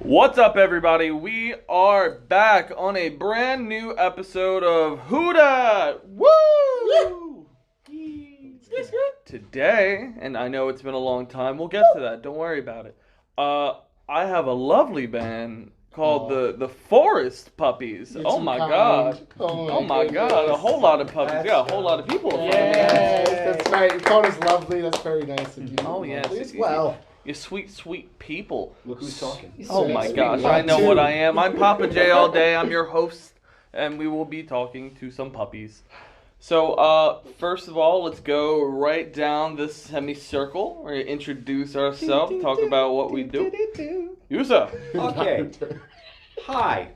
What's up, everybody? We are back on a brand new episode of WhoDat. Woo! Today, and I know it's been a long time, we'll get to that. Don't worry about it. I have a lovely band called the Forest Puppies. You're Oh too my kind. god. Oh my god. A whole lot of puppies. Yeah, a whole lot of people. Yes, that's right. You called us lovely. That's very nice of you. Oh, yes. Lovely as well. You sweet, sweet people. Look who's talking. Oh my Sweet. gosh, I know what I am. I'm Papa J all day. I'm your host, and we will be talking to some puppies. So, first of all, let's go right down this semicircle. We're going to introduce ourselves, talk about what we do. Yusa. Okay. Hi.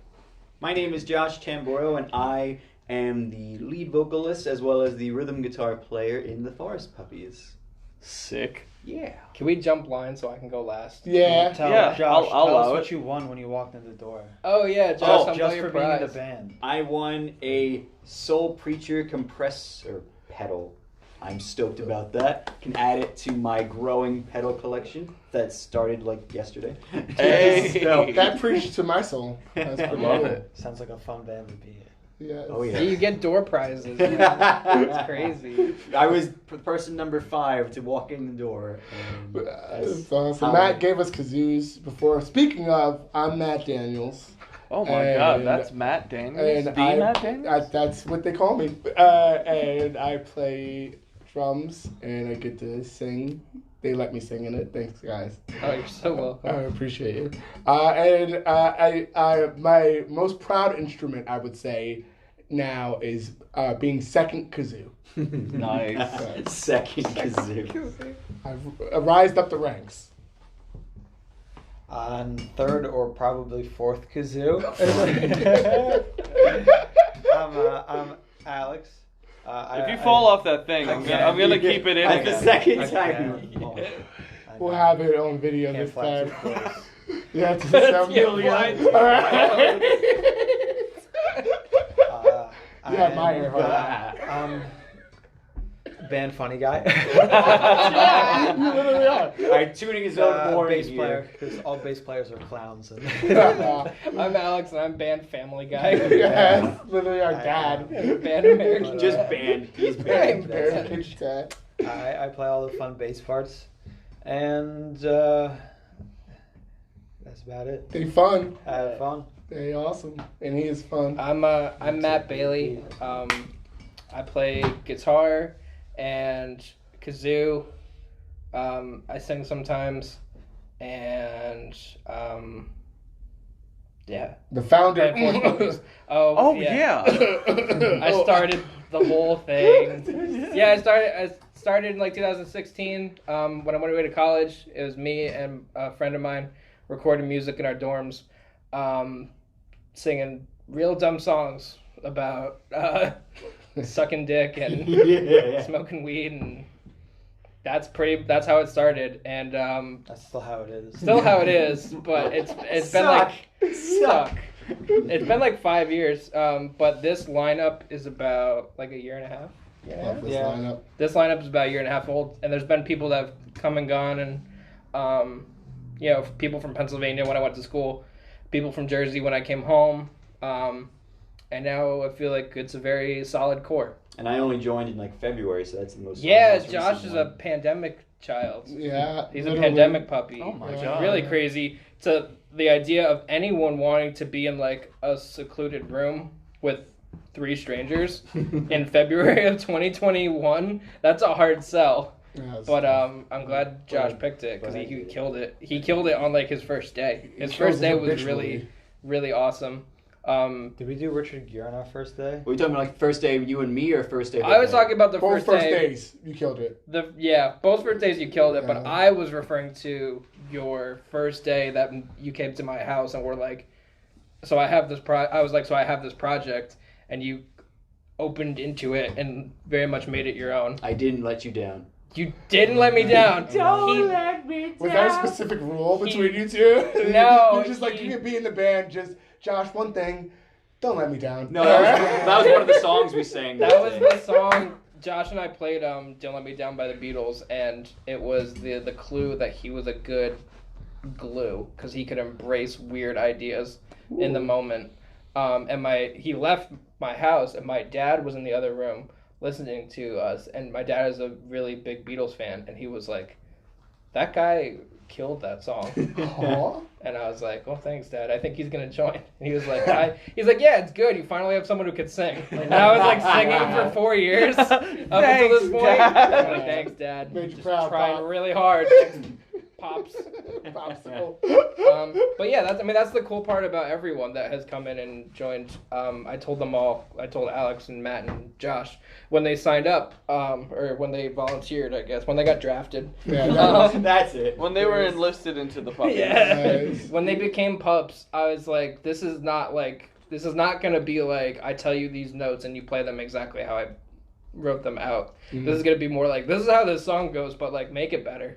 My name is Josh Tamborio, and I am the lead vocalist as well as the rhythm guitar player in the Forest Puppies. Sick. Yeah. Can we jump line so I can go last? Yeah. Yeah, Josh, I'll tell us allow what it. you won when you walked in the door. Oh yeah, Josh, I'm Just your for being in prize. the band. I won a Soul Preacher compressor pedal. I'm stoked about that. Can add it to my growing pedal collection that started like yesterday. Hey. So- That preached to my soul. That's pretty love cool. it. Sounds like a fun band to be in. Yes. Oh, yeah. Yeah, you get door prizes. Man. It's crazy. I was person number 5 to walk in the door. And That's awesome. Matt gave us kazoos before. Speaking of, I'm Matt Daniels. Oh my god, that's Matt Daniels. And Matt Daniels? that's what they call me. And I play drums and I get to sing. They let me sing in it. Thanks, guys. Oh, you're so welcome. I appreciate it. I my most proud instrument, I would say, now is being second kazoo. Nice. Second kazoo. I've rised up the ranks. On third or probably fourth kazoo. I'm Alex. If you fall off that thing, I'm gonna keep it in That's the again. second time. you fall. We'll have it on video Can't this fly time. too close. Yeah, to the 7 million. fly. All right. Yeah, I'm, my ear hurt. Band funny guy. You literally are. Alright, tuning his own horn bass here. player, because all bass players are clowns. And I'm Alex, and I'm band Family Guy. Yes, literally our dad. Band American. Just Dad. band. He's band. That's it. American dad. I play all the fun bass parts, and that's about it. They fun. I have fun. They awesome. And he is fun. I'm Matt Bailey. I play guitar and kazoo. I sing sometimes, and yeah. The founder. Band Forest Puppies. Oh yeah. I started the whole thing. Yeah, I started in like 2016. When I went away to college, it was me and a friend of mine recording music in our dorms, singing real dumb songs about sucking dick and Yeah. smoking weed, and that's how it started. And That's still how it is. still how it is, but it's been like suck. It's been like 5 years, but this lineup is about like a year and a half. Love this Yeah. lineup. This lineup is about a year and a half old, and there's been people that have come and gone, and people from Pennsylvania when I went to school, people from Jersey when I came home, and now I feel like it's a very solid core. And I only joined in like February, so that's the most. Yeah, most Josh recent is a one. pandemic child. Yeah. He's a literally. pandemic puppy. Oh my Yeah. god. Really crazy. To the idea of anyone wanting to be in like a secluded room with 3 strangers in February of 2021, that's a hard sell. Yeah, it's But tough. I'm glad Josh picked it because he But- killed it. He killed it on like his first day. His He first kills day it was habitually. really awesome. Did we do Richard Gere on our first day? Were we talking about like first day you and me or first day? I was talking about the Both first day. days, you killed it. Both first days you killed it, but Yeah. I was referring to your first day that you came to my house and were like, so I have this I have this project, and you opened into it and very much made it your own. I didn't let you down. You didn't let me down. let me down. Was there a specific rule between you two? No, You're just like, you can be in the band, just, Josh, one thing, don't let me down. No, that was one of the songs we sang. That was day. the song Josh and I played "Don't Let Me Down" by the Beatles, and it was the clue that he was a good glue because he could embrace weird ideas in the moment. And he left my house, and my dad was in the other room listening to us. And my dad is a really big Beatles fan, and he was like, "That guy killed that song." And I was like, "Well, thanks, Dad. I think he's gonna join." And he was like, "He's like, yeah, it's good. You finally have someone who can sing." And I was like singing for 4 years up until this point. I'm like, "Thanks, Dad. Made you Just proud, trying Pop." really hard." Pops. Popsicle. But yeah, that's the cool part about everyone that has come in and joined. I told them all. I told Alex and Matt and Josh when they signed up, or when they volunteered, I guess, when they got drafted. Yeah, That's it. When they were enlisted into the puppies. Yeah. Nice. When they became pups, I was like, this is not gonna be like I tell you these notes and you play them exactly how I wrote them out. Mhm. This is gonna be more like this is how this song goes, but like make it better.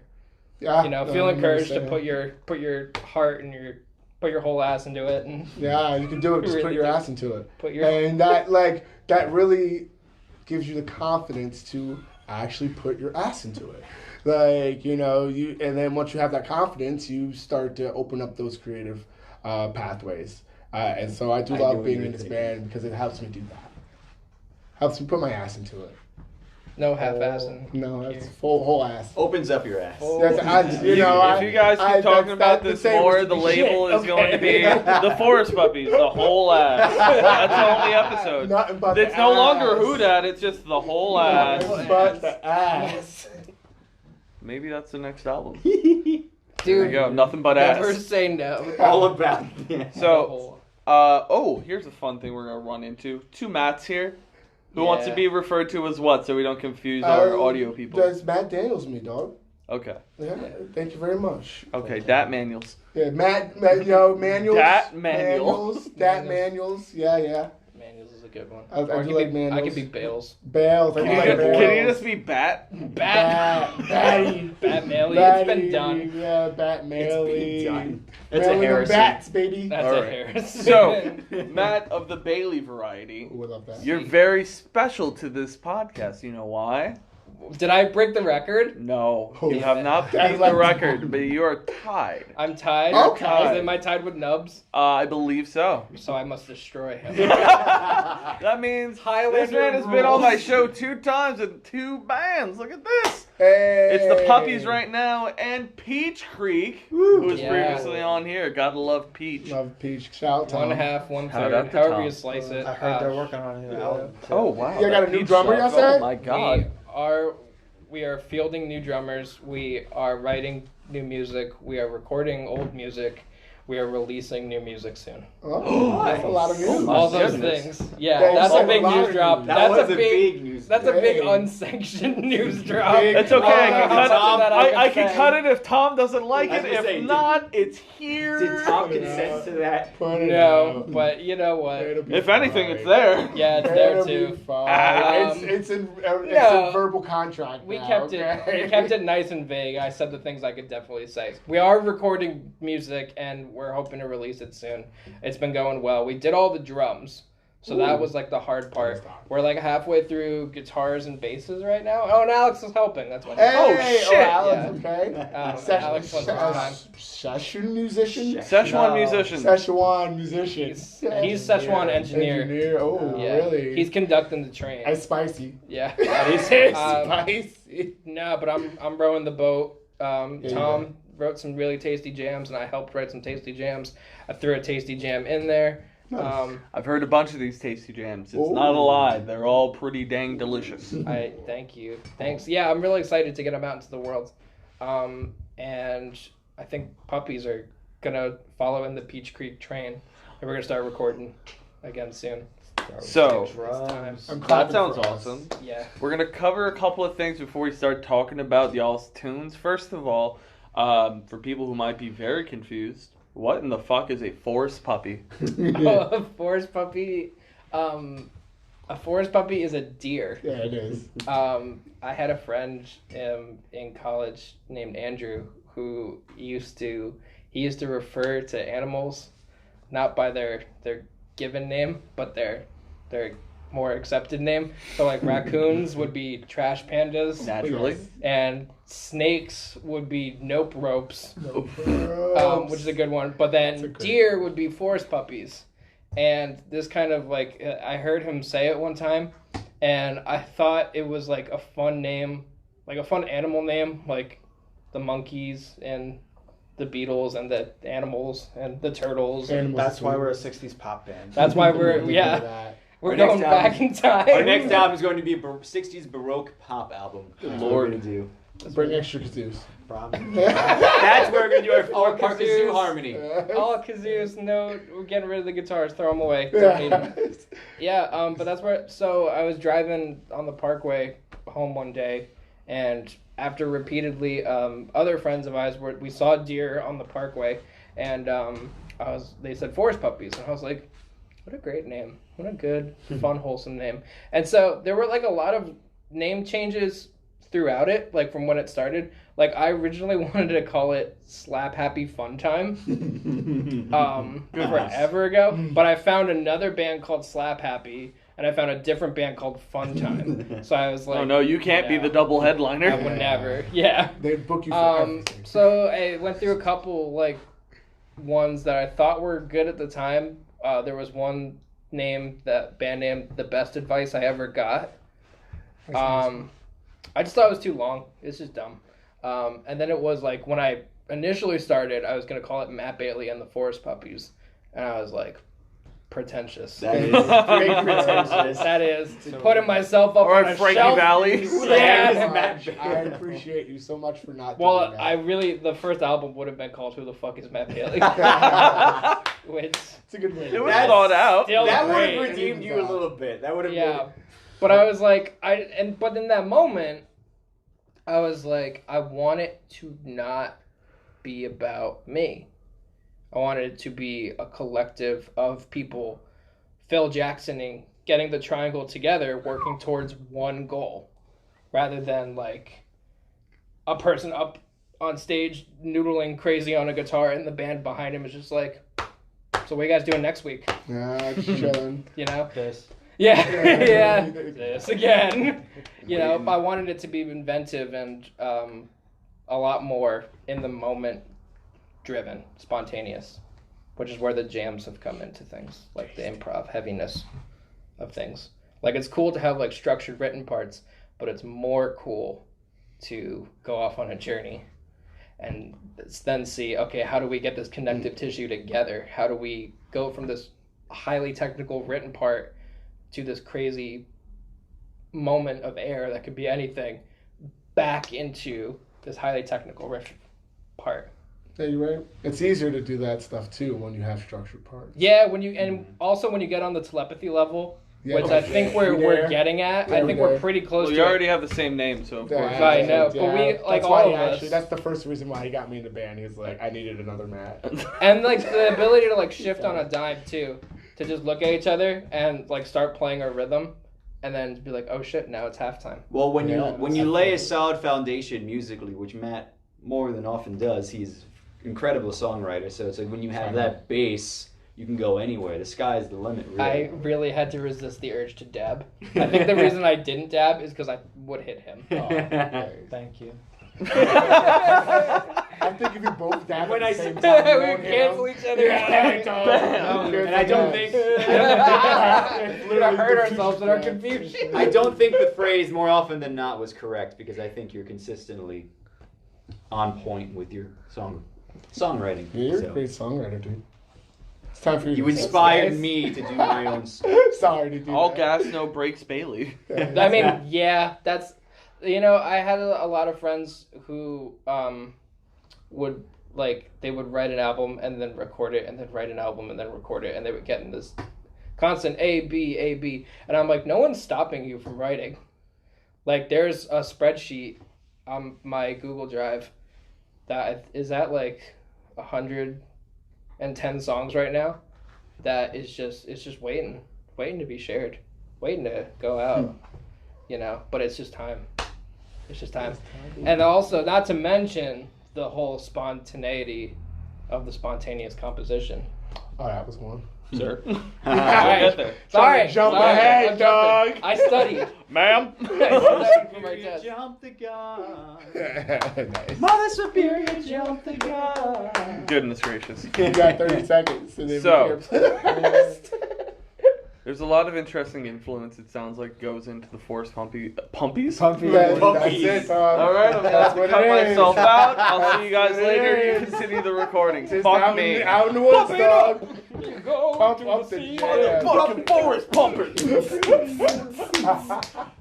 Yeah, You know, no, feel I encouraged to understand. put your heart and put your whole ass into it and Yeah, you can do it. Just Really put your do. ass into it. put your And that really gives you the confidence to actually put your ass into it. And then once you have that confidence, you start to open up those creative pathways. And so I do I love know being what in you're this thinking. band because it helps me do that. Helps me put my ass into it. no half-assing. No, that's here. whole ass. Opens up your ass. Oh. That's, If you guys keep talking about this more, the label is Okay. going to be the Forest Puppies, the whole ass. That's the only episode. Nothing but It's the no longer ass. WhoDat, it's just the whole ass. Nothing but the ass. Maybe that's the next album. There you Dude, go, nothing but never ass. say no. All about it. So, here's a fun thing we're going to run into. Two Matts here. Who wants to Yeah. be referred to as what, so we don't confuse our audio people? Does Matt Daniels me, dog? Okay. Yeah, thank you very much. Okay, Dat Manuels. Yeah, Manuals. Dat Manuels. Dat Manuels. Yeah. Manuels is a good one. I Or do could like be, I Manuels. could be Bales. Bales. I Can do you, like just, Bales. can you just be Bat? Batty. Bat Maley. It's been Batty, done. Yeah, Bat Maley. done. That's a Mailing them Harrison. bats, baby. That's All a right. Harris. So, Matt of the Bailey variety, Ooh, I love that. you're very special to this podcast. You know why? Did I break the record? No, Oh, you have not I'd beat like the to- record, but you are tied. I'm tied. Okay. Am I tied with Nubs? I believe so. So I must destroy him. That means Highlander this man has been on rules. my show 2 times with 2 bands. Look at this. Hey. It's the Puppies right now and Peach Creek, who was Yeah. previously on here. Gotta love Peach. Love Peach. Shout out to One Tom. half, one Shout third, out to however Tom. you slice it. I heard they're working on a new album. too. Oh wow! You got that a new Peach drummer, stuff. y'all said? Oh my god! We are fielding new drummers. We are writing new music. We are recording old music. We are releasing new music soon. Oh, that's a lot of news. Oh, my All those goodness. things. Yeah, Yeah, that's you a said big a lot news of drop. news. That That's was a big news. That's a big Hey. unsanctioned news drop. Big- It's okay. I can cut Tom, it. I can say. cut it if Tom doesn't like I was it. gonna If say, not, it's here. Did Tom Put it consent out. to that? Put it No, out. but you know what? It'll be If anything, fine. it's there. Yeah, it's there It'll too. be fine. Um, it's in no. verbal contract. We now, kept okay? we kept it nice and vague. I said the things I could definitely say. We are recording music and we're hoping to release it soon. It's been going well. We did all the drums. So that Ooh. was like the hard part. That's hard. We're like halfway through guitars and basses right now. Oh, and Alex is helping. That's what. Hey, shit. Alex, okay. Alex wants his time. Session musician. Szechuan No. musician. Szechuan musician. He's Szechuan engineer. Oh, Yeah, really? he's conducting the train. That's spicy. Yeah. It's Um, spicy. No, but I'm rowing the boat. you Tom wrote some really tasty jams, and I helped write some tasty jams. I threw a tasty jam in there. Nice. I've heard a bunch of these tasty jams. It's Ooh. not a lie. They're all pretty dang delicious. I thank you. Thanks. Yeah, I'm really excited to get them out into the world. And I think puppies are gonna follow in the Peach Creek train, and we're gonna start recording again soon. So, Drums. I'm that clapping sounds for us. awesome. Yeah. We're going to cover a couple of things before we start talking about y'all's tunes. First of all, for people who might be very confused, what in the fuck is a forest puppy? A forest puppy. A forest puppy is a deer. Yeah, it is. I had a friend in college named Andrew who used to refer to animals not by their given name but their more accepted name. So like raccoons would be trash pandas, Naturally. and snakes would be nope ropes, Nope. which is a good one. But That's a then great deer would be forest puppies. And this kind of like, I heard him say it one time, and I thought it was like a fun name, like a fun animal name, like the monkeys and the beetles and the animals and the turtles. Animals That's is why sweet. we're a 60s pop band. That's why we're, We yeah, do that. we're Our next going back album- in time. Our next album is going to be a 60s Baroque pop album. Good That's lord. what we're going to do. Bring extra kazoos. Probably. That's where we're going to do our All four-part kazoos. kazoo harmony. All kazoos, no, we're getting rid of the guitars, throw them away. Don't need 'em. Yeah, but that's where. So I was driving on the Parkway home one day, and after repeatedly, other friends of ours we saw deer on the Parkway, and they said Forest Puppies, and I was like, what a great name, what a good, fun, wholesome name. And so there were like a lot of name changes throughout it, like from when it started. Like I originally wanted to call it Slap Happy Fun Time. Forever ago, but I found another band called Slap Happy, and I found a different band called Fun Time. So I was like, Oh no, you can't be no. the double headliner. I would never. Yeah. They book you for everything. So I went through a couple like ones that I thought were good at the time. There was one band name, The Best Advice I Ever Got. I just thought it was too long. It's just dumb. And then it was like when I initially started, I was gonna call it Matt Bailey and the Forest Puppies, and I was like, pretentious. That is pretty pretentious. That is putting myself up Or on at a Frankie shelf. Valley. Who the heck is Yeah. Matt Bailey? I appreciate you so much for not Well, doing that. the first album would have been called "Who the Fuck Is Matt Bailey," which It's a good way. It was That's thought out. still That would great. have redeemed you a little bit. That would have Yeah, but I was like, but in that moment, I was like, I want it to not be about me. I wanted it to be a collective of people, Phil Jacksoning, getting the triangle together, working towards one goal, rather than like a person up on stage noodling crazy on a guitar and the band behind him is just like, so what are you guys doing next week? Nah, just chilling. You know? This. Yeah, yeah. This again. You know, I wanted it to be inventive and a lot more in the moment driven, spontaneous, which is where the jams have come into things, like the improv heaviness of things. Like it's cool to have like structured written parts, but it's more cool to go off on a journey and then see, okay, how do we get this connective tissue together? How do we go from this highly technical written part to this crazy moment of air that could be anything back into this highly technical riff part. Yeah, you're right. It's easier to do that stuff too when you have structured parts. Yeah, also when you get on the telepathy level, Yeah, which I think we're getting at. I think we're pretty close Well, to you it. already have the same name, so of course. I know, but we, like, that's all why of he us- actually, that's the first reason why he got me in the band. He was like, I needed another Matt. And like the ability to like shift on a dime too, to just look at each other and like start playing a rhythm, and then be like, oh shit, now it's halftime. Well, when Yeah, you lay a solid foundation musically, which Matt more than often does, he's an incredible songwriter. So it's like when you have that bass, you can go anywhere. The sky's the limit, really. I really had to resist the urge to dab. I think the reason I didn't dab is because I would hit him. Thank you. I think if you both dab When at I the same s- time, you we won't hit cancel him. each other out. And I don't think We're gonna hurt ourselves in our confusion. I don't think the phrase more often than not was correct, because I think you're consistently on point with your songwriting. Yeah, you're So a great songwriter, dude. It's time for you. you to inspired nice. me to do my own stuff. Sorry to do All that. gas, no brakes, Bailey. I mean, yeah, that's, you know, I had a lot of friends who would, like, they would write an album and then record it and then write an album and then record it, and they would get in this constant A, B, and I'm like, no one's stopping you from writing. Like, there's a spreadsheet on my Google Drive that is at like 110 songs right now that is just waiting to be shared, waiting to go out, you know, but it's just time. It's just time. And also, not to mention the whole spontaneity of the spontaneous composition. Oh, that was one. Sir. Alright. Get there. Sorry. Jump Sorry, ahead, I'm jumping. dog. I studied. Ma'am. I studied for my test. Jump the gun. Nice. Mother Superior, jump the gun. Goodness gracious. You got 30 seconds. So, then So. we can play the rest. There's a lot of interesting influence, it sounds like, goes into the Forest Puppies. Pumpy. That's Puppies. it, dog. All right, I'm That's going what to cut it is. myself out. I'll see you guys That's what it later. You is. continue the recording. Just Fuck out me. out in the woods, dog. You go Pump to up the the sea. jam. Fucking forest pumpers.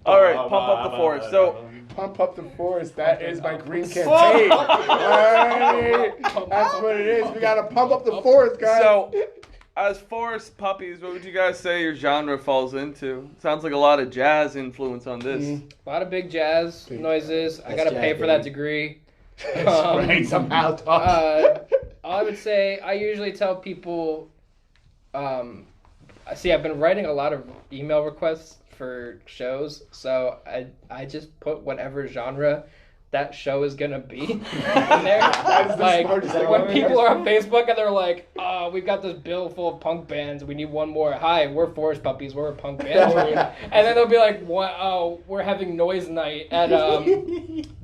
All right, pump up the forest. So, Pump up the forest. That is my green campaign. Alright. That's what it is. We gotta pump up the forest, guys. so as Forest Puppies, what would you guys say your genre falls into? Sounds like a lot of jazz influence on this. A lot of big jazz Big noises. I That's gotta jazz, pay for that baby. degree. Right, somehow, dog. I would say I usually tell people. See, I've been writing a lot of email requests for shows, so I just put whatever genre that show is gonna be in there. That's the Like smartest when thing. people are on Facebook and they're like, we've got this bill full of punk bands. We need one more. Hi, we're Forest Puppies. We're a punk band. And then they'll be like, what? Oh, we're having noise night at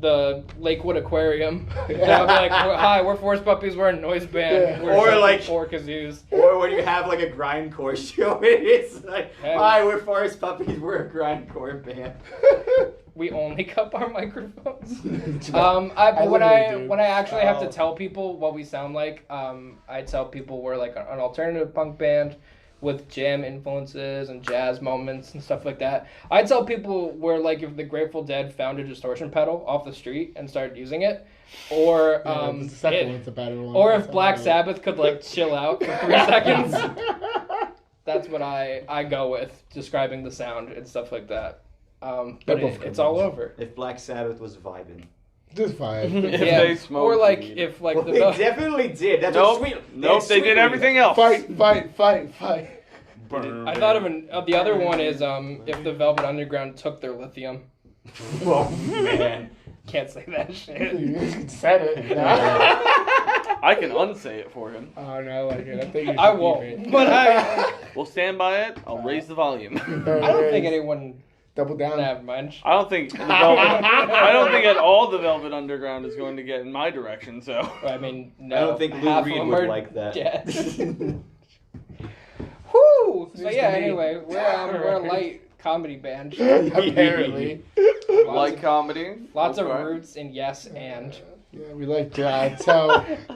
the Lakewood Aquarium. And I'll be like, hi, we're Forest Puppies. We're a noise band. Yeah. We're Or showing like- 4 kazoos. Or when you have like a grindcore show, it's like, Hey. hi, we're Forest Puppies, we're a grindcore band. We only cup our microphones. I When literally do. I actually have to Oh. tell people what we sound like, I tell people we're like an alternative punk band with jam influences and jazz moments and stuff like that. I tell people we're like if the Grateful Dead found a distortion pedal off the street and started using it, or Yeah, the second one's a better one. or if That's Black how I Sabbath could like chill out for 3 seconds. That's what I go with describing the sound and stuff like that. But They're both good it's all ones. over. If Black Sabbath was vibing. Just fine. If Yeah, they smoked or like weed. if like Well, the they definitely did. That's Nope, what sweet. nope, had they sweet did weed. everything else. Fight. I thought of the other one is if the Velvet Underground took their lithium. Oh man. Can't say that shit. You said it. I can unsay it for him. Oh no, like it. I think you should I keep won't, it. but I We'll stand by it. I'll raise the volume. don't think anyone. Double down. Never mind. I don't think I don't think at all the Velvet Underground is going to get in my direction. So I mean, no. I don't think Lou half Reed of them would are like that. dead. Whoo! So News yeah. to me. Anyway, we're a light comedy band. Apparently. like comedy. Lots of Okay. roots and yes and. Yeah, we like to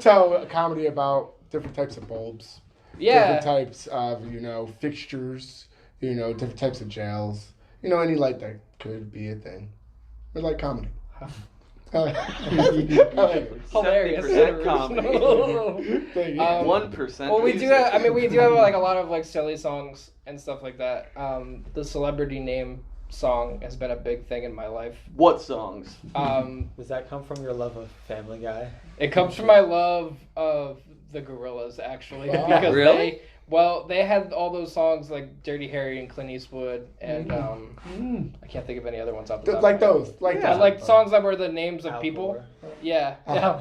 tell a comedy about different types of bulbs. Yeah. Different types of, fixtures, different types of jails. Any light that could be a thing. We like comedy. I like it. Hilarious. 70% comedy. Thank you. 1%. Well, we do have. I mean, we do have like a lot of like silly songs and stuff like that. The celebrity name song has been a big thing in my life. What songs? Does that come from your love of Family Guy? It comes from my love of the Gorillas, actually, Wow. because Really? they had all those songs like Dirty Harry and Clint Eastwood, and I can't think of any other ones off the top. Like of my head. those. Like I those. like songs that were the names of Al people. Gore. Yeah. Uh-huh.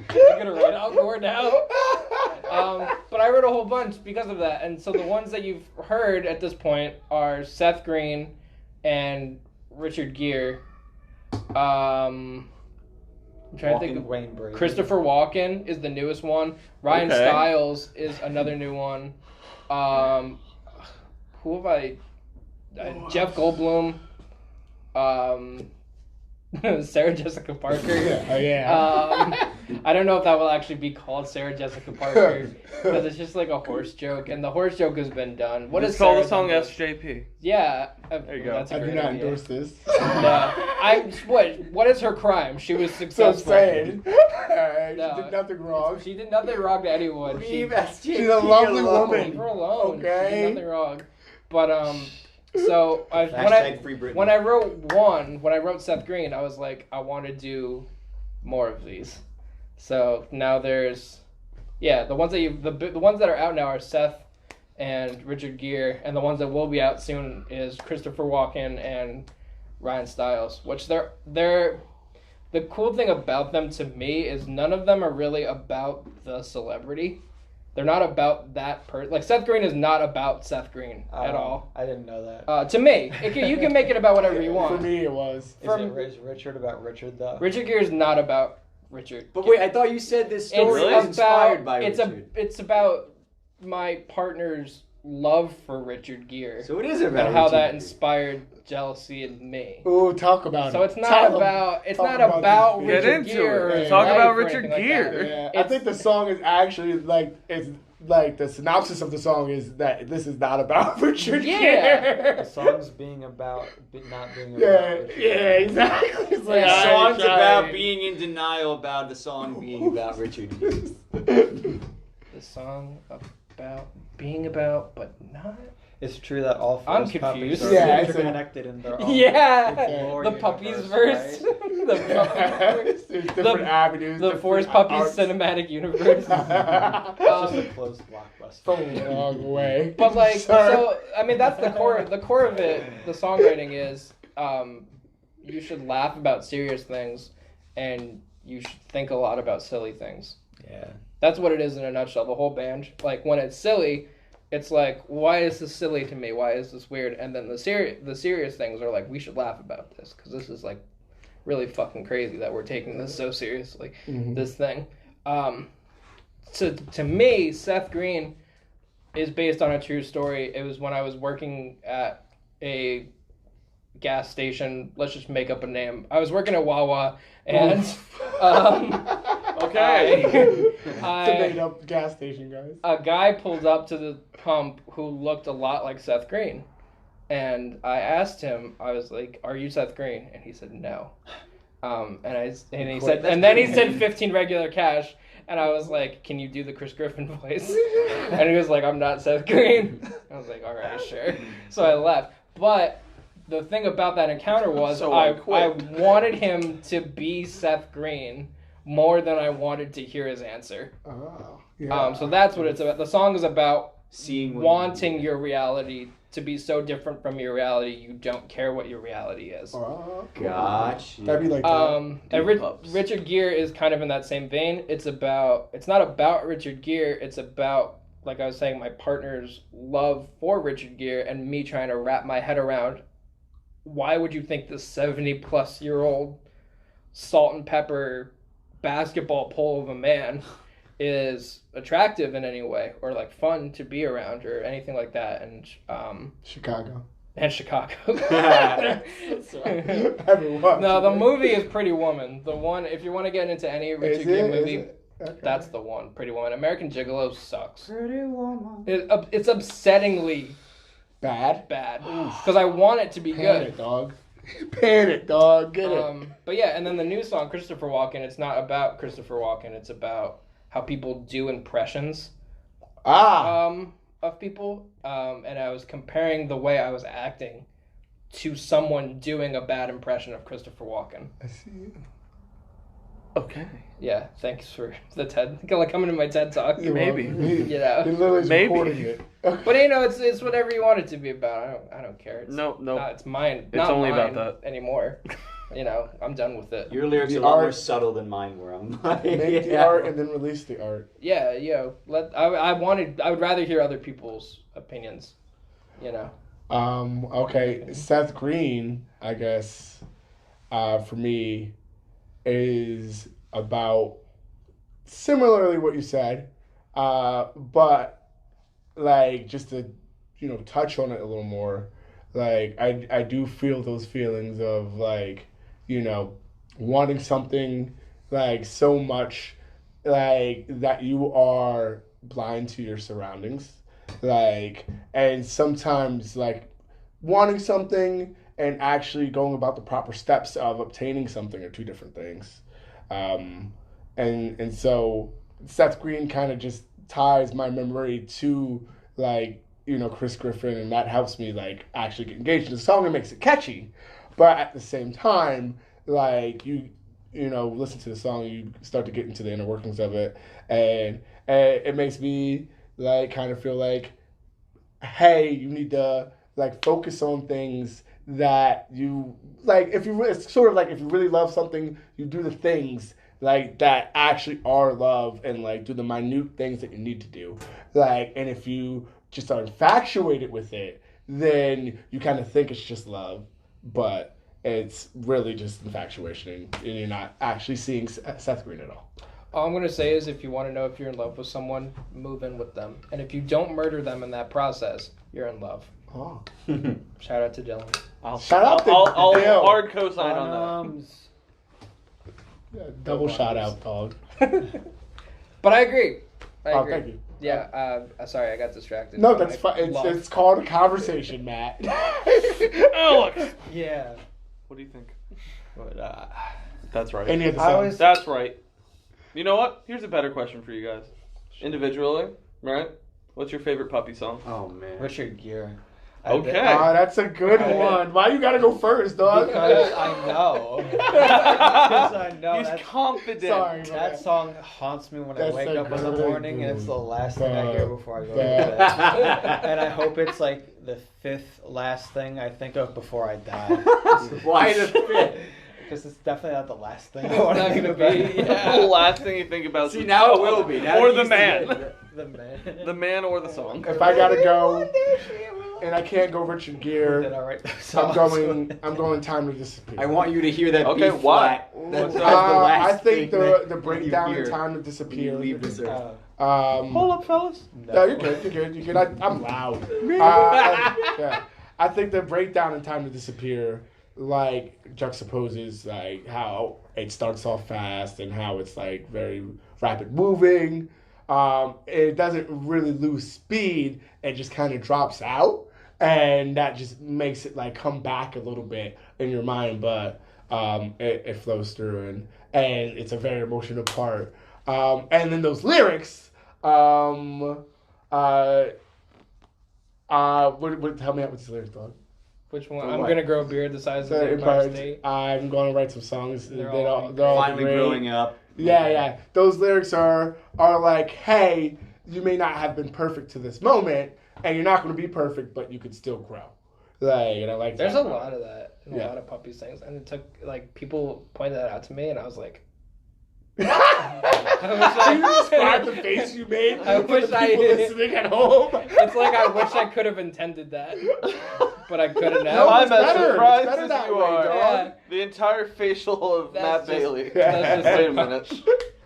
I'm gonna write Al Gore now. But I wrote a whole bunch because of that, and so the ones that you've heard at this point are Seth Green and Richard Gere. I'm trying to think of Wayne Brady. Christopher Walken is the newest one. Ryan Okay. Stiles is another new one. Who have I? Jeff Goldblum. Sarah Jessica Parker. Yeah. I don't know if that will actually be called Sarah Jessica Parker because it's just like a horse joke, and the horse joke has been done. What It's is called Sarah the song done? SJP. Yeah, There you go. That's a I do great not idea. endorse this. No, what is her crime? She was So I'm successful. saying. She No. did nothing wrong. She did nothing wrong to anyone. Leave SJP She's a lovely alone. woman. Leave her alone. Okay. She did nothing wrong. But so Hashtag Free Britney. when I wrote Seth Green, I was like, I want to do more of these. So now there's, the ones that the ones that are out now are Seth and Richard Gere, and the ones that will be out soon is Christopher Walken and Ryan Stiles, which they're the cool thing about them to me is none of them are really about the celebrity. They're not about that person. Like, Seth Green is not about Seth Green at all. I didn't know that. To me. You can make it about whatever you want. For me, it was. Is Richard about Richard, though? Richard Gere is not about Richard. But wait, I thought you said this story was inspired by Richard. It's about my partner's love for Richard Gere. So it is about and how Richard that Gere. inspired jealousy in me. Ooh, talk about So it. it's not about this. Get Richard into Gere. it. or his Talk life about or Richard anything like that. Gere. Yeah, I think the song is actually it's like the synopsis of the song is that this is not about Richard Gere. The song's being about not being about Yeah, Richard. yeah, exactly. It's like, The song's I about tried. being in denial about the song being about Richard Gere. The song about being about, but not. It's true that all I'm Forest Puppies confused. are Yeah, it's interconnected in their own Yeah, glory the puppies universe, verse, right? the puppies verse, There's different avenues. the different Forest Puppies arcs. cinematic universe. It's just a closed blockbuster. From a long way. But like, Sir. so I mean, that's the core. The core of it, the songwriting is, you should laugh about serious things, and you should think a lot about silly things. Yeah. That's what it is in a nutshell. The whole band, like when it's silly, it's like, why is this silly to me? Why is this weird? And then the serious things are like, we should laugh about this because this is like really fucking crazy that we're taking this so seriously. Mhm. This thing. To me, Seth Green is based on a true story. It was when I was working at a gas station. Let's just make up a name. I was working at Wawa, and Okay. It's a made up gas station, guys. a guy pulled up to the pump who looked a lot like Seth Green. And I asked him, I was like, "Are you Seth Green?" And he said, "No." And he said, and then he said 15 regular cash. And I was like, "Can you do the Chris Griffin voice?" And he was like, "I'm not Seth Green." I was like, "All right, sure." So I left. But the thing about that encounter was So I equipped. wanted him to be Seth Green more than I wanted to hear his answer. Oh, yeah. So that's what it's about. The song is about Seeing what wanting your reality to be so different from your reality you don't care what your reality is. Oh, Gotcha. that'd be like And Deep ups. Richard Gere is kind of in that same vein. It's not about Richard Gere. It's about, like I was saying, my partner's love for Richard Gere and me trying to wrap my head around why would you think this 70-plus-year-old salt and pepper basketball pole of a man is attractive in any way or like fun to be around or anything like that. And Chicago. Chicago. Everyone. No, the movie is Pretty Woman. The one, if you want to get into any Richard Is Gere it? movie, Is it? Okay. that's the one. Pretty Woman. American Gigolo sucks. Pretty woman. It's upsettingly Bad. bad because I want it to be Pan good. it, dog. Pan it, dog. Get it. But yeah, and then the new song, Christopher Walken, it's not about Christopher Walken. It's about how people do impressions of people. And I was comparing the way I was acting to someone doing a bad impression of Christopher Walken. I see you. Okay. Yeah, thanks for the TED. Like coming to my TED Talk. Maybe. You know. He literally is Maybe. recording it. But you know, it's whatever you want it to be about. I don't care. It's, No. it's mine. It's not only mine about that. anymore. You know, I'm done with it. Your lyrics The are a lot more art- subtle than mine were. I'm like, Make the art and then release the art. Yeah, I would rather hear other people's opinions. You know. Okay, Seth Green, I guess, for me, is about similarly what you said, but like just to touch on it a little more. Like I do feel those feelings of like wanting something like so much like that you are blind to your surroundings. Like, and sometimes like wanting something and actually going about the proper steps of obtaining something are two different things. And so Seth Green kind of just ties my memory to like, Chris Griffin, and that helps me like actually get engaged in the song and makes it catchy. But at the same time, like you listen to the song, you start to get into the inner workings of it, and it makes me like kind of feel like, hey, you need to like focus on things that you like. If you it's sort of like if you really love something, you do the things like that actually are love, and like do the minute things that you need to do. Like, and if you just are infatuated with it, then you kind of think it's just love, but it's really just infatuation, and you're not actually seeing Seth Green at all. All I'm going to say is if you want to know if you're in love with someone, move in with them. And if you don't murder them in that process, you're in love. Oh. Shout out to Dylan. Shout out to I'll Dale. hard cosign on that. Yeah, double shout out, dog. But I agree. I agree. Thank you. Yeah, sorry, I got distracted. No, by that's my fine. love. It's called a conversation, Matt. Alex! Yeah. What do you think? But, That's right. Any of the I songs? was- That's right. You know what? Here's a better question for you guys. Individually, right? What's your favorite puppy song? oh man. Richard Gere. Okay. That's a good one. Why you gotta go first, dog? Because I know. Because I know. He's That's, confident. Sorry. that song haunts me when I That's wake a up in the good morning, and it's the last thing I hear before I go to But- bed. And I hope it's like the fifth last thing I think of before I die. Why the fifth? Because it's definitely not the last thing I It's want not to gonna think be. about. The last thing you think about. See, now it will be. Now Or it the used to man. be. The man. The man or the song. If I gotta go, and I can't go Richard Did Gere, I write those I'm songs? going Time to Disappear. I want you to hear that Okay, B why? flat. That's What's the up? last I think thing the that breakdown you in hear Time to when Disappear. you leave this earth. Hold up, fellas. No, you're good. I'm loud. Yeah. I think the breakdown in Time to Disappear, like, juxtaposes, like, how it starts off fast and how it's, like, very rapid moving. It doesn't really lose speed. It just kind of drops out. And that just makes it, like, come back a little bit in your mind. But it flows through. And it's a very emotional part. And then those lyrics... tell me out with the lyrics, dog. Which one? For I'm what? gonna grow a beard the size of The the Empire Empire State. I'm going to write some songs. They're They're all all Finally great. growing up. Yeah. Those lyrics are like, hey, you may not have been perfect to this moment, and you're not going to be perfect, but you could still grow. Like, and I like There's that. a lot of that in a Yeah. lot of puppies things, and it took like people pointed that out to me, and I was like, Can you describe the face you made I for wish the I- people listening at home? it's like I wish I could have intended that, but I couldn't No, have. it's I'm as better. surprised It's better as that you way, are. dog. Yeah. The entire facial of That's Matt just- Bailey. that's just Wait a like- minute.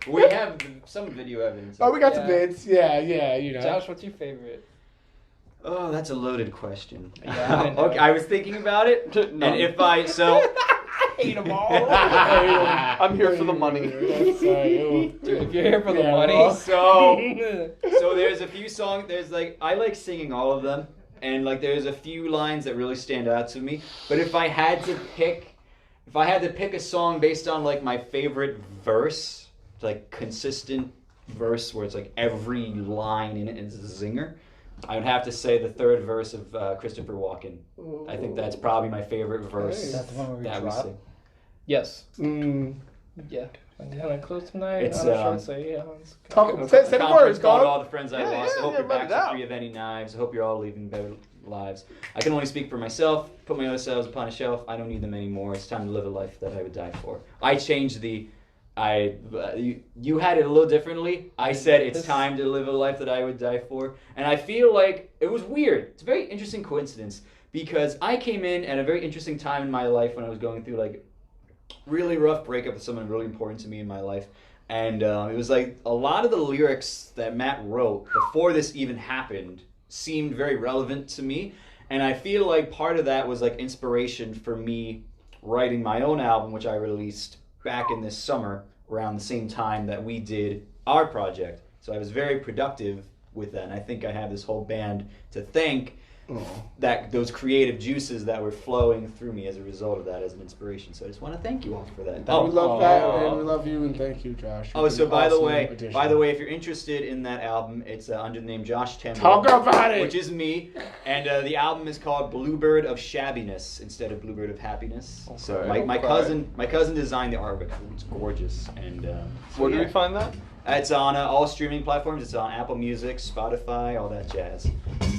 We have some video evidence. Oh, we got some Yeah. vids. Yeah, you know. Josh, what's your favorite? Oh, that's a loaded question. Yeah, I know. Okay, I was thinking about it, No. and if I so Hate them all. I'm here for the money. Dude, Dude, if you're here for the Yeah, money, well, so there's a few songs. There's like I like singing all of them, and like there's a few lines that really stand out to me. But if I had to pick a song based on like my favorite verse, like consistent verse where it's like every line in it is a zinger, I would have to say the third verse of Christopher Walken. I think that's probably my favorite verse. Is that the one where we that we drop? sing. yes, Mm. yeah. I'm kind of close tonight. It's, I'm not sure to say, yeah. Talk, A say the conference words, called dog. All the Friends I Yeah, Lost. I hope yeah, your let backs it are out. free of any knives. I hope you're all leaving better lives. I can only speak for myself. Put my other selves upon a shelf. I don't need them anymore. It's time to live a life that I would die for. I changed you had it a little differently. I said it's time to live a life that I would die for. And I feel like it was weird. It's a very interesting coincidence because I came in at a very interesting time in my life when I was going through like really rough breakup with someone really important to me in my life. And it was like a lot of the lyrics that Matt wrote before this even happened seemed very relevant to me. And I feel like part of that was like inspiration for me writing my own album, which I released back in this summer around the same time that we did our project. So I was very productive with that. And I think I have this whole band to thank that those creative juices that were flowing through me as a result of that as an inspiration. So I just want to thank you all for that. We love that, and we love you, and thank you, Josh. Oh, You've so been by the awesome way, addition. if you're interested in that album, it's under the name Josh Temple. Talk about it. Which is me, and the album is called Bluebird of Shabbiness instead of Bluebird of Happiness. So Okay. my cousin designed the artwork. It's gorgeous, and so Where do yeah. we find that? It's on all streaming platforms. It's on Apple Music, Spotify, all that jazz.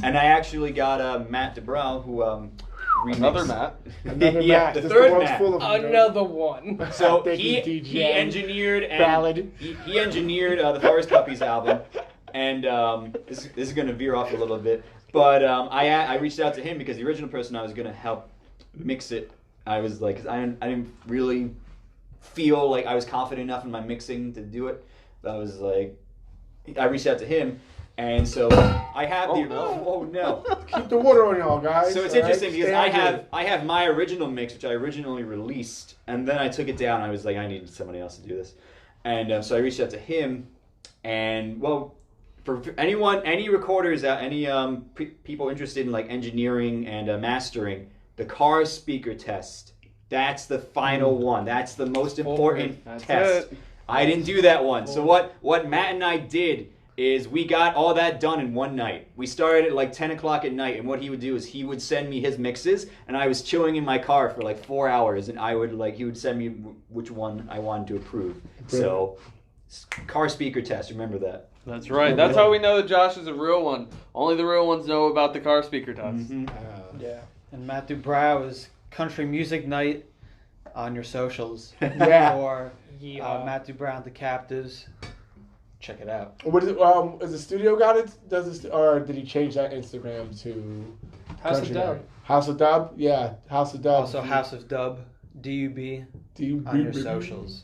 And I actually got Matt DeBrow, who remix. Another Matt. Another Yeah, Matt. the This third world's Matt. full of them, Another one. So Thank you, he DJ. engineered and Ballad. he engineered the Forest Puppies album, and this is gonna veer off a little bit, but I reached out to him because the original person I was gonna help mix it, I was like, 'cause I didn't really feel like I was confident enough in my mixing to do it. I was like, I reached out to him, and so I have oh no. Keep the water on y'all, guys. So it's all right? interesting because Stay hydrated. I have my original mix, which I originally released, and then I took it down. I was like, I need somebody else to do this, and so I reached out to him, and well, for anyone, any recorders out, any people interested in like engineering and mastering, the car speaker test. That's the final one. That's the most important That's test. it. I didn't do that one. So what Matt and I did is we got all that done in one night. We started at like 10 o'clock at night, and what he would do is he would send me his mixes, and I was chilling in my car for like 4 hours, and he would send me which one I wanted to approve. So, car speaker test, remember that. That's right. That's how we know that Josh is a real one. Only the real ones know about the car speaker test. Mm-hmm. Yeah. And Matt Dubrow is Country Music Night on your socials. Yeah. Or Yeah. Matt Dubrow and the Captives. Check it out. What is it? Is the studio got it? Does it? Or did he change that Instagram to House of Country Dub. Night? House of Dub? Yeah, House of Dub. Also House of Dub, DUB, Do you on your socials.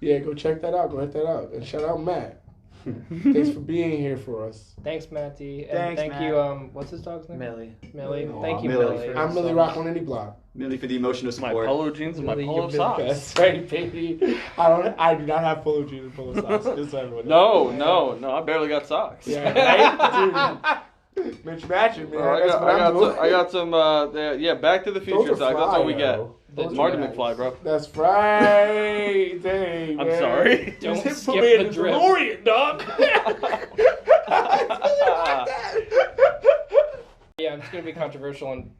Yeah, go check that out. Go hit that out. And shout out Matt. Thanks for being here for us. Thanks, Matty. And Thanks, thank Matt. you, what's his dog's name? Millie. Millie. Aw, Thank you, Millie. Millie. I'm Millie Rock on any block. Merely for the emotional My support. polo jeans and my Really, polo you're socks. That's right, baby. I do not have polo jeans and polo socks. Just so everyone No, knows. no, I barely got socks. Yeah, right? Dude. Mitch matching, man. Well, That's what I'm doing. I got some. Yeah, Back to the Future Those are socks. That's fly, what we get. yo. Those Those Marty are McFly, nice. bro. That's right. Dang, I'm man. sorry. Don't Just hit skip me in the drip. DeLorean, dog. Yeah, I'm just gonna be controversial and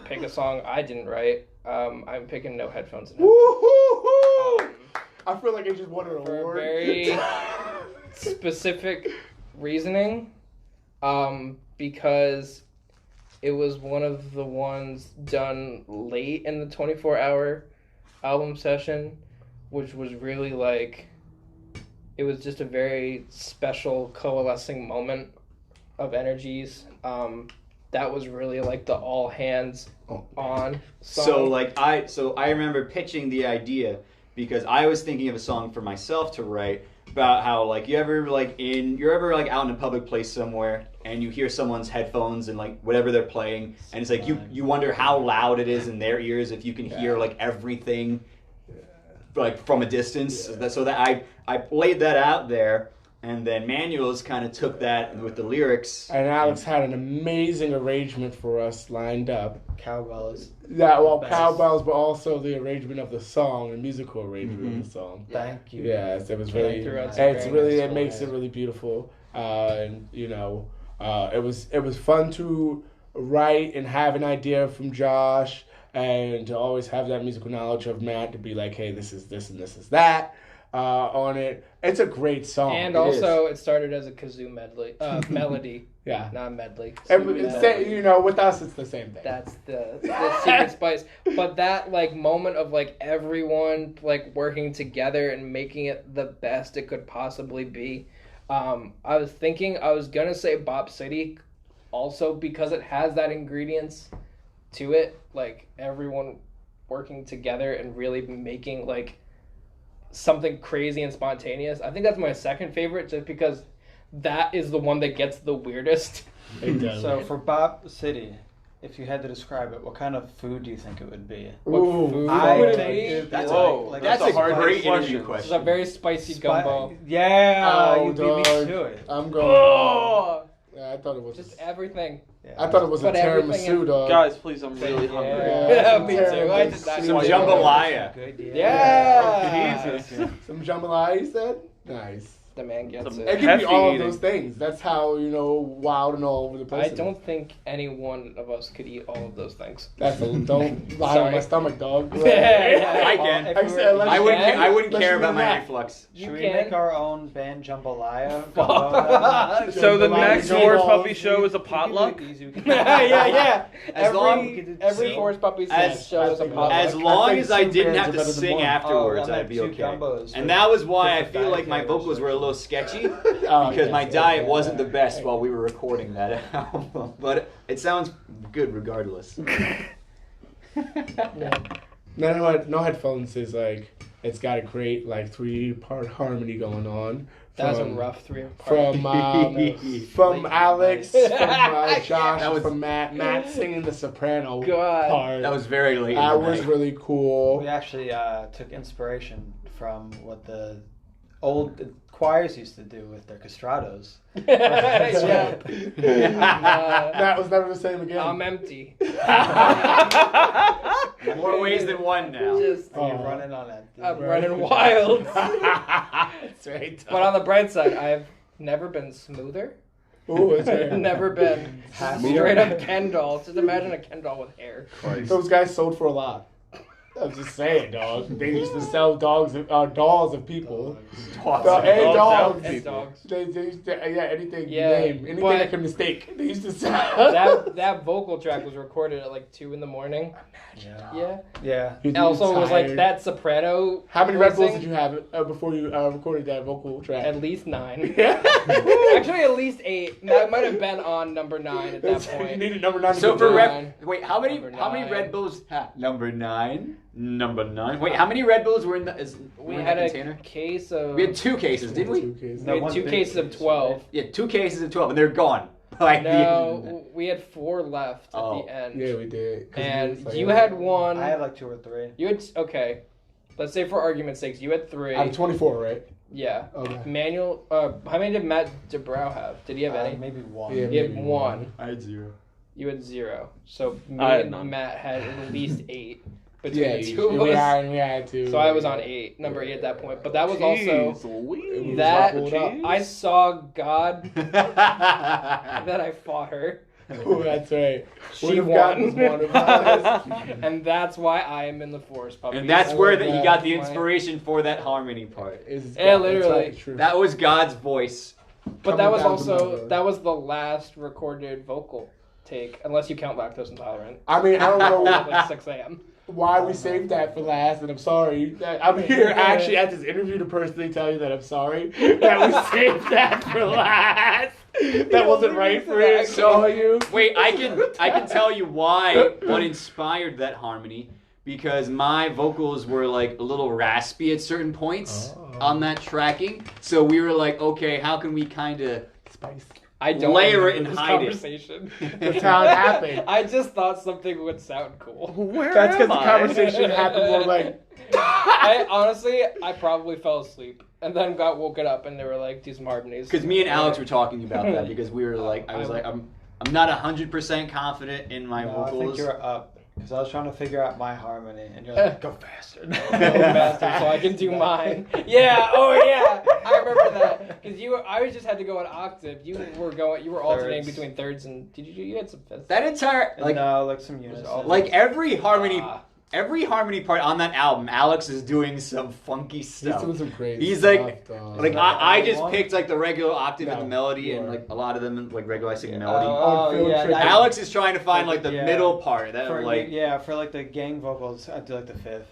pick a song I didn't write. I'm picking No Headphones. Woo-hoo-hoo. I feel like I just won an For a award. very specific reasoning, because it was one of the ones done late in the 24-hour album session, which was really like, it was just a very special coalescing moment of energies. That was really like the all hands on song. So I remember pitching the idea because I was thinking of a song for myself to write about how like you're ever out in a public place somewhere and you hear someone's headphones and like whatever they're playing and it's like you wonder how loud it is in their ears if you can hear like everything like from a distance. So that I laid that out there. And then Manuels kind of took that with the lyrics. And Alex had an amazing arrangement for us lined up. Cowbells. Yeah, well, Best. cowbells, but also the arrangement of the song, the musical arrangement of the song. Thank you. Yes, it was really. threw out It's some very really. nice It makes it really beautiful, and you know, it was fun to write and have an idea from Josh, and to always have that musical knowledge of Matt to be like, hey, this is this and this is that. On it, it's a great song. And It also, is. it started as a kazoo melody, Yeah. not medley. And Kazoo it's melody. you know, with us, it's the same thing. That's the secret spice. But that like moment of like everyone like working together and making it the best it could possibly be. I was thinking I was gonna say Bop City, also because it has that ingredients to it, like everyone working together and really making like something crazy and spontaneous. I think that's my second favorite, just because that is the one that gets the weirdest. It does. So for Bop City, if you had to describe it, what kind of food do you think it would be? What Ooh, food I would it think be? it'd be That's Whoa, that's a hard great question. interview It's question. a very spicy gumbo. Yeah, Oh, you beat me dog. to it. I'm going. Oh, Yeah, I thought it was. just everything. Yeah. I thought it was a Put everything tiramisu, in- dog. Guys, please, I'm really hungry. Yeah, me too. I did not Some know. jambalaya. Good, Yeah. Jesus. Some jambalaya, you said? Nice. the man gets Some- it. It can be all of Hefty those things. That's how, wild and all over the place. I don't think any one of us could eat all of those things. That's don't lie on Sorry. my stomach, dog. I can. If I we said, were- let's- I wouldn't. can? I wouldn't Let's care do about my that. reflux. Should we can. make our own band jambalaya? So the Jambalaya, next jambalaya. Forest Puppy show is a potluck. yeah. As long- every Forest Puppies as- show is a potluck. As long think as I two didn't bands have are to better than sing one. afterwards, Oh, I I'd be meant okay. two gumbos And for that was why I different feel like my dietary vocals were a little sketchy Oh, because yes, my yes, diet yes, wasn't the yes. best while we were recording that album. But it sounds good regardless. No headphones is like it's got a great like 3-part harmony going on. That was a From- rough 3 From Late Alex, night. from Josh, That was- from Matt singing the soprano God. part. That was very late. That in the was night. really cool. We actually took inspiration from what the old choirs used to do with their castratos. yeah. That was never the same again. I'm empty. More ways than one now. Just, You're running on that. I'm running wild. That's right. But on the bright side, I've never been smoother. Ooh, it's right. Never been straight up Ken doll. Just imagine a Ken doll with hair. Those guys sold for a lot. I'm just saying, dog. They used to sell dolls of people. Hey, dogs. And dogs. They used to, anything you Yeah, name, anything but- I can mistake. They used to sell. That vocal track was recorded at like 2 a.m. Yeah. Yeah. Yeah. You're Also, it was like tired. that soprano. How many Red Bulls voicing, did you have before you recorded that vocal track? At least 9. Yeah. Actually, at least 8. That might have been on number 9 at that You point. needed number 9 to So go for down. wait, how many Number how many 9. Red Bulls? Number 9. Number 9. Wait, how many Red Bulls were in the We were in had the a container? case of. We had 2 cases, didn't we? 2 cases. We had one 2 big cases of case, 12. Yeah, 2 cases of 12, and they're gone. Like No, we had 4 left at Oh. the end. Yeah, we did. 'Cause And we was you like, had 1. I had like 2 or 3. You had okay. Let's say for argument's sake, you had 3. out of 24, right? Yeah. Okay. Manuel. How many did Matt DeBrow have? Did he have any? Maybe 1. Yeah. He had maybe 1. I had 0. You had 0. So me I had and none. Matt had at least 8 between Yeah, the 2 of we us. had to. So I was on 8, number 8 at that point. But that was also Louise. that Cheese. I saw God that I fought her. Oh, that's right. She Would've won. gotten one of us. And that's why I am in the Forest Puppies. And that's where he got the Why- inspiration for that harmony part. Yeah, literally. That was God's voice. But that was Coming down to also my- that was the last recorded vocal take, unless you count lactose intolerant. I mean, I don't know At like 6 a.m. why we saved that for last, and I'm sorry. That I'm here actually at this interview to personally tell you that I'm sorry that we saved that for last. That wasn't right for you. So- you. Wait, I can tell you what inspired that harmony. Because my vocals were like a little raspy at certain points on that tracking. So we were like, okay, how can we kind of Spice. I don't Layer it remember and this hide it. conversation. That's how it happened. I just thought something would sound cool. Where That's am because the I? conversation happened more like. I honestly, I probably fell asleep and then got woken up and they were like, do some harmonies. Because me and Alex were talking about that because we were like, I was like, I'm not 100% confident in my No, I think vocals. you're up. Because I was trying to figure out my harmony, and you're like, go faster. Go faster so I can do mine. Yeah, oh yeah, I remember that. Because I just had to go an octave. You were alternating Thirds. between thirds and you had some fifths. That entire No, like some units. like every harmony Ah. part on that album, Alex is doing some funky He's stuff. doing some great He's stuff, like- dog. Like that I the just one? picked like the regular octave and No, the melody, you and are. like a lot of them like regular singing melody. On field yeah, trip. Alex is trying to find like the Yeah. middle part that for, like for like the gang vocals, I do like the 5th.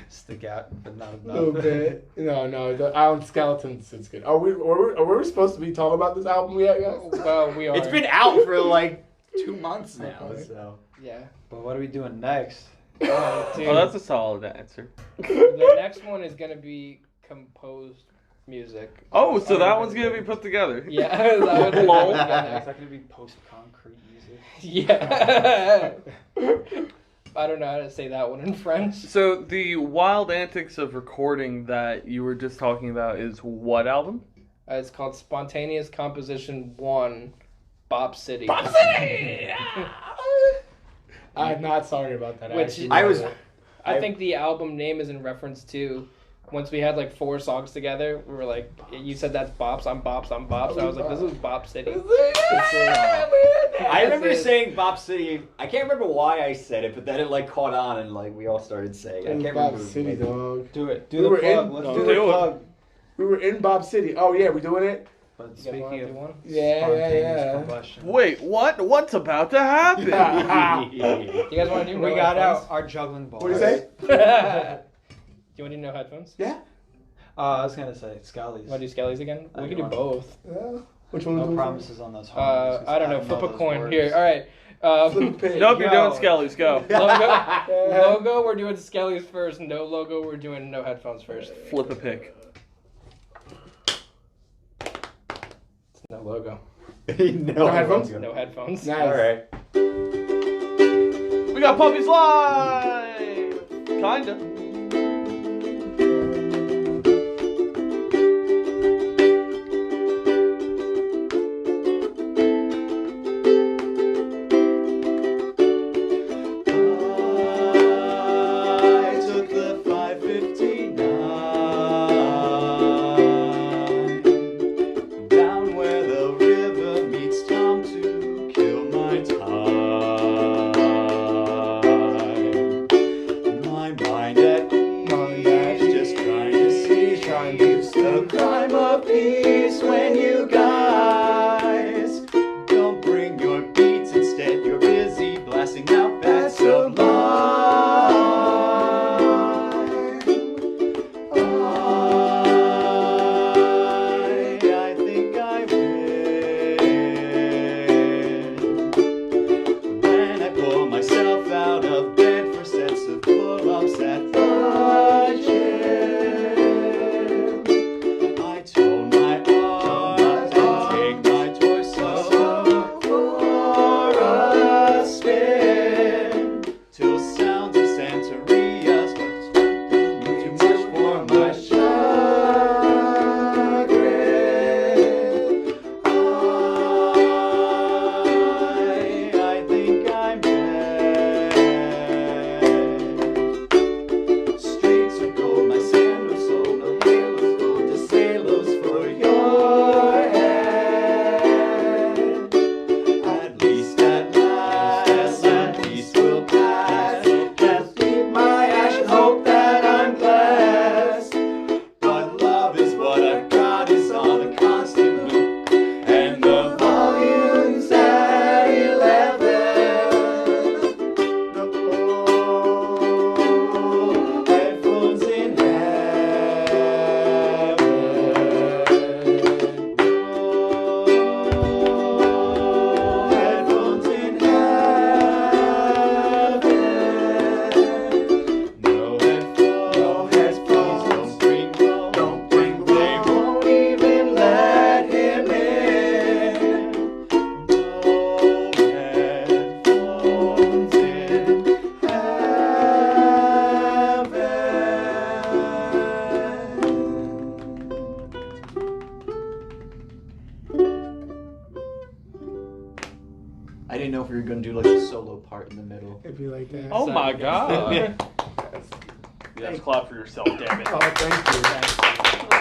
Stick out, but not A enough. little bit. No, the Island Skeletons is good. Are we supposed to be talking about this album yet, guys? Well, we are. it's been out for like 2 months now. Okay. So Yeah. But what are we doing next? Dude, Oh, that's a solid answer. the next one is gonna be composed music. Oh, so that one's gonna be put together. Yeah, that would be Lol. Is together. that going to be post-concrete music? Yeah. I don't know how to say that one in French. So the wild antics of recording that you were just talking about is what album? It's called Spontaneous Composition 1, Bop City. Bop City! I'm not sorry about that. Which actually. I was- I think the album name is in reference to once we had like 4 songs together, we were like, you said that's bops, I'm bops, I'm bops. So I was like, this is Bop City. I remember saying Bop City. I can't remember why I said it, but then it like caught on and like we all started saying. I can't Bob remember. City, dog. Do it. We Do the were plug. in- Let's no, do do the it. plug. We were in Bob City. Oh yeah, we doing it? But You guys wanna speaking do of one? Yeah. spontaneous combustion. Wait, what? What's about to happen? You guys want to do We no got headphones? out our juggling balls. What do you say? Do you want to do no headphones? Yeah. I was gonna say Scully's. Want to do Skelly's again? I We can do do want- both. Yeah. Which one? No promises on those harmonies. 'cause I don't know. don't Flip a those coin. words. Here. All right. Flip a pig. Nope, you're Yo. doing Skelly's. Go. Logo, we're doing Skelly's first. No logo, we're doing no headphones first. Flip a pick. No logo. No headphones? No headphones. Nice. All right. We got Puppies Live! Kinda. I took the 559 down where the river meets Tom to kill my time. My mind at ease, just trying to see the crime of peace when you guys don't bring your beats. Instead, you're busy blasting out bad sublime. I think I win when I pull myself out of bed for sets of pull-ups at the gym. I tone my arms and take my torso for a spin till sounds of Santeria's too much for my chagrin. I think I'm dead. Streets of gold, my sandals sold, no halos, gold to sailors for your head. At least will pass. Just keep my ash and hope that I'm blessed. But love is what I've got, is on a constant loop, and the volume's at 11. Headphones in heaven. Headphones in heaven. No headphones, don't bring they won't even let him in. No headphones in I didn't know if we were gonna do like a solo part in the middle. It'd be like that. Oh my god. Yeah. Yes, clap for yourself, damn it. Oh, thank you.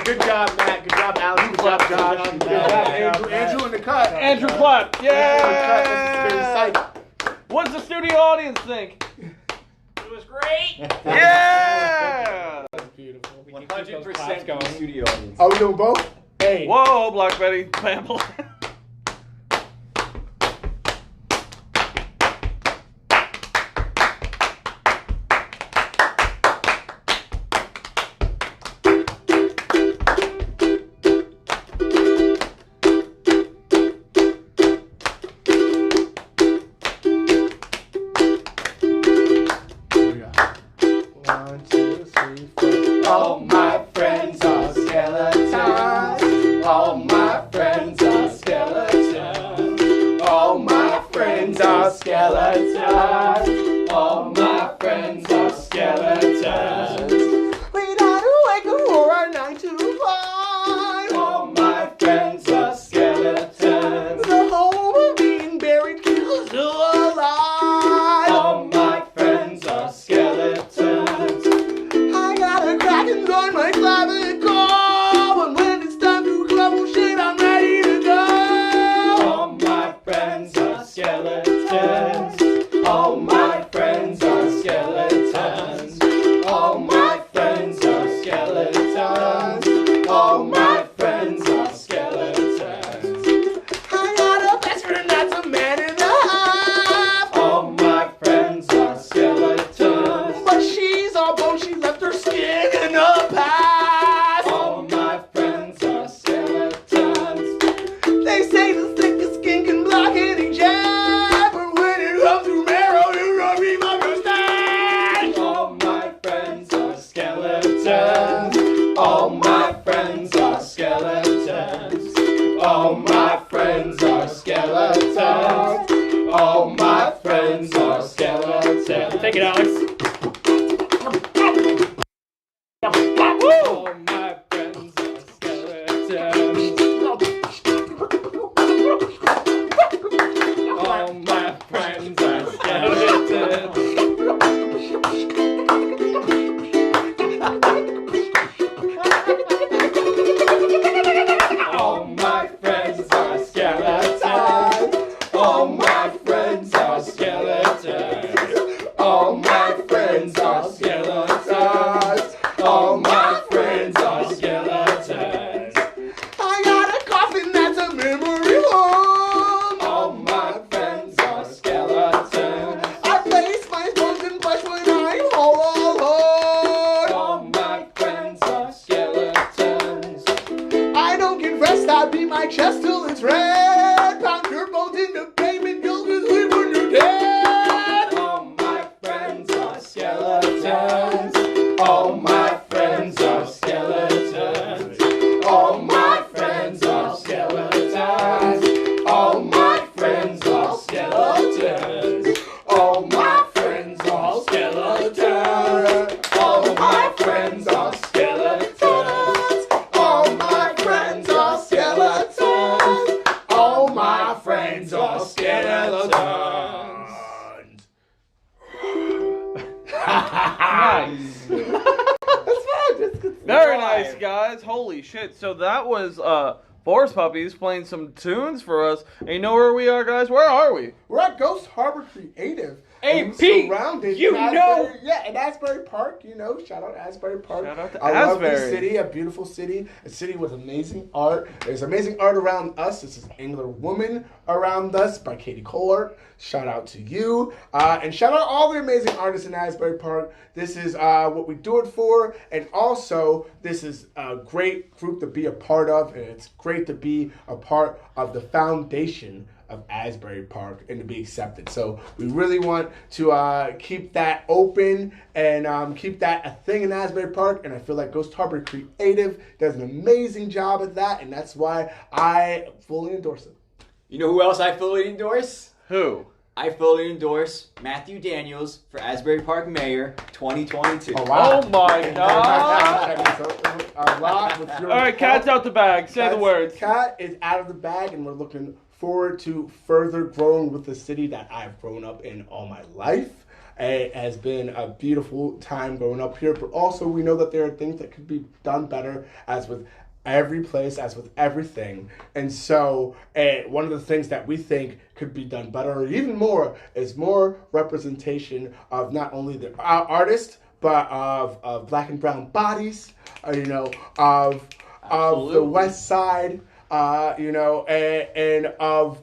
Good job, Matt. Good job, Alex. Good job, Josh. Good job, Andrew. Andrew in the cut. Andrew clap. Andrew in the cut. This is Yeah! very psyched. What's the studio audience think? It was great. Yeah! That's beautiful. We can keep those 100% claps going. going. Studio audience. Are we doing both? Hey. Whoa, Black Betty. Pamela. Here we go. 1, 2, 3, 4. All my friends are skeletons. All my friends are skeletons. All my friends are skeletons. All my friends are skeletons. We lie awake for our 9 to 5. All my friends are skeletons. The home of being buried keeps us alive. All my friends are skeletons. I got a kraken on my All my friends are skeletons. All my friends are skeletons. Take it, Alex. All my friends are skeletons. All my friends are skeletons. All my friends are skeletons. All my friends are skeletons. All my friends are skeletons. All my friends are skeletons. I got a coffin that's a memory home. All my friends are skeletons. I place my bones in flesh when I'm all alone. All my friends are skeletons. I don't get rest, I beat my chest till it's red. Pound your bones in the pavement, you'll just sleep when you're dead. All my friends are skeletons. All my friends are skeletons. All my friends are skeletons. All my friends are skeletons. All my friends are skeletons. All my friends are skeletons. All my friends are skeletons. All my friends are skeletons. Nice. Very nice, guys. Holy shit. So that was Forest Puppies playing some tunes for us. And you know where we are, guys? Where are we? We're at Ghost Harbor Creative. Hey, And Pete, surrounded you in Asbury- know. Yeah, in Asbury Park, you know. Shout out Asbury Park. Shout out to I love this Asbury. city, a beautiful city, a city with amazing art. There's amazing art around us. This is Angler Woman Around Us by Katie Kohler. Shout out to you. And shout out all the amazing artists in Asbury Park. This is what we do it for. And also, this is a great group to be a part of. And it's great to be a part of the foundation of Asbury Park and to be accepted. So we really want to keep that open and keep that a thing in Asbury Park. And I feel like Ghost Harbor Creative does an amazing job at that. And that's why I fully endorse it. You know who else I fully endorse? Who? I fully endorse Matthew Daniels for Asbury Park Mayor 2022. Oh, wow. Oh my god. A lot with your All right, cat's out the bag. Say the words. Cat is out of the bag, and we're looking forward to further growing with the city that I've grown up in all my life. It has been a beautiful time growing up here, but also we know that there are things that could be done better, as with every place, as with everything. And so one of the things that we think could be done better, or even more, is more representation of not only the artists, but of black and brown bodies, of the Absolutely. West Side, and of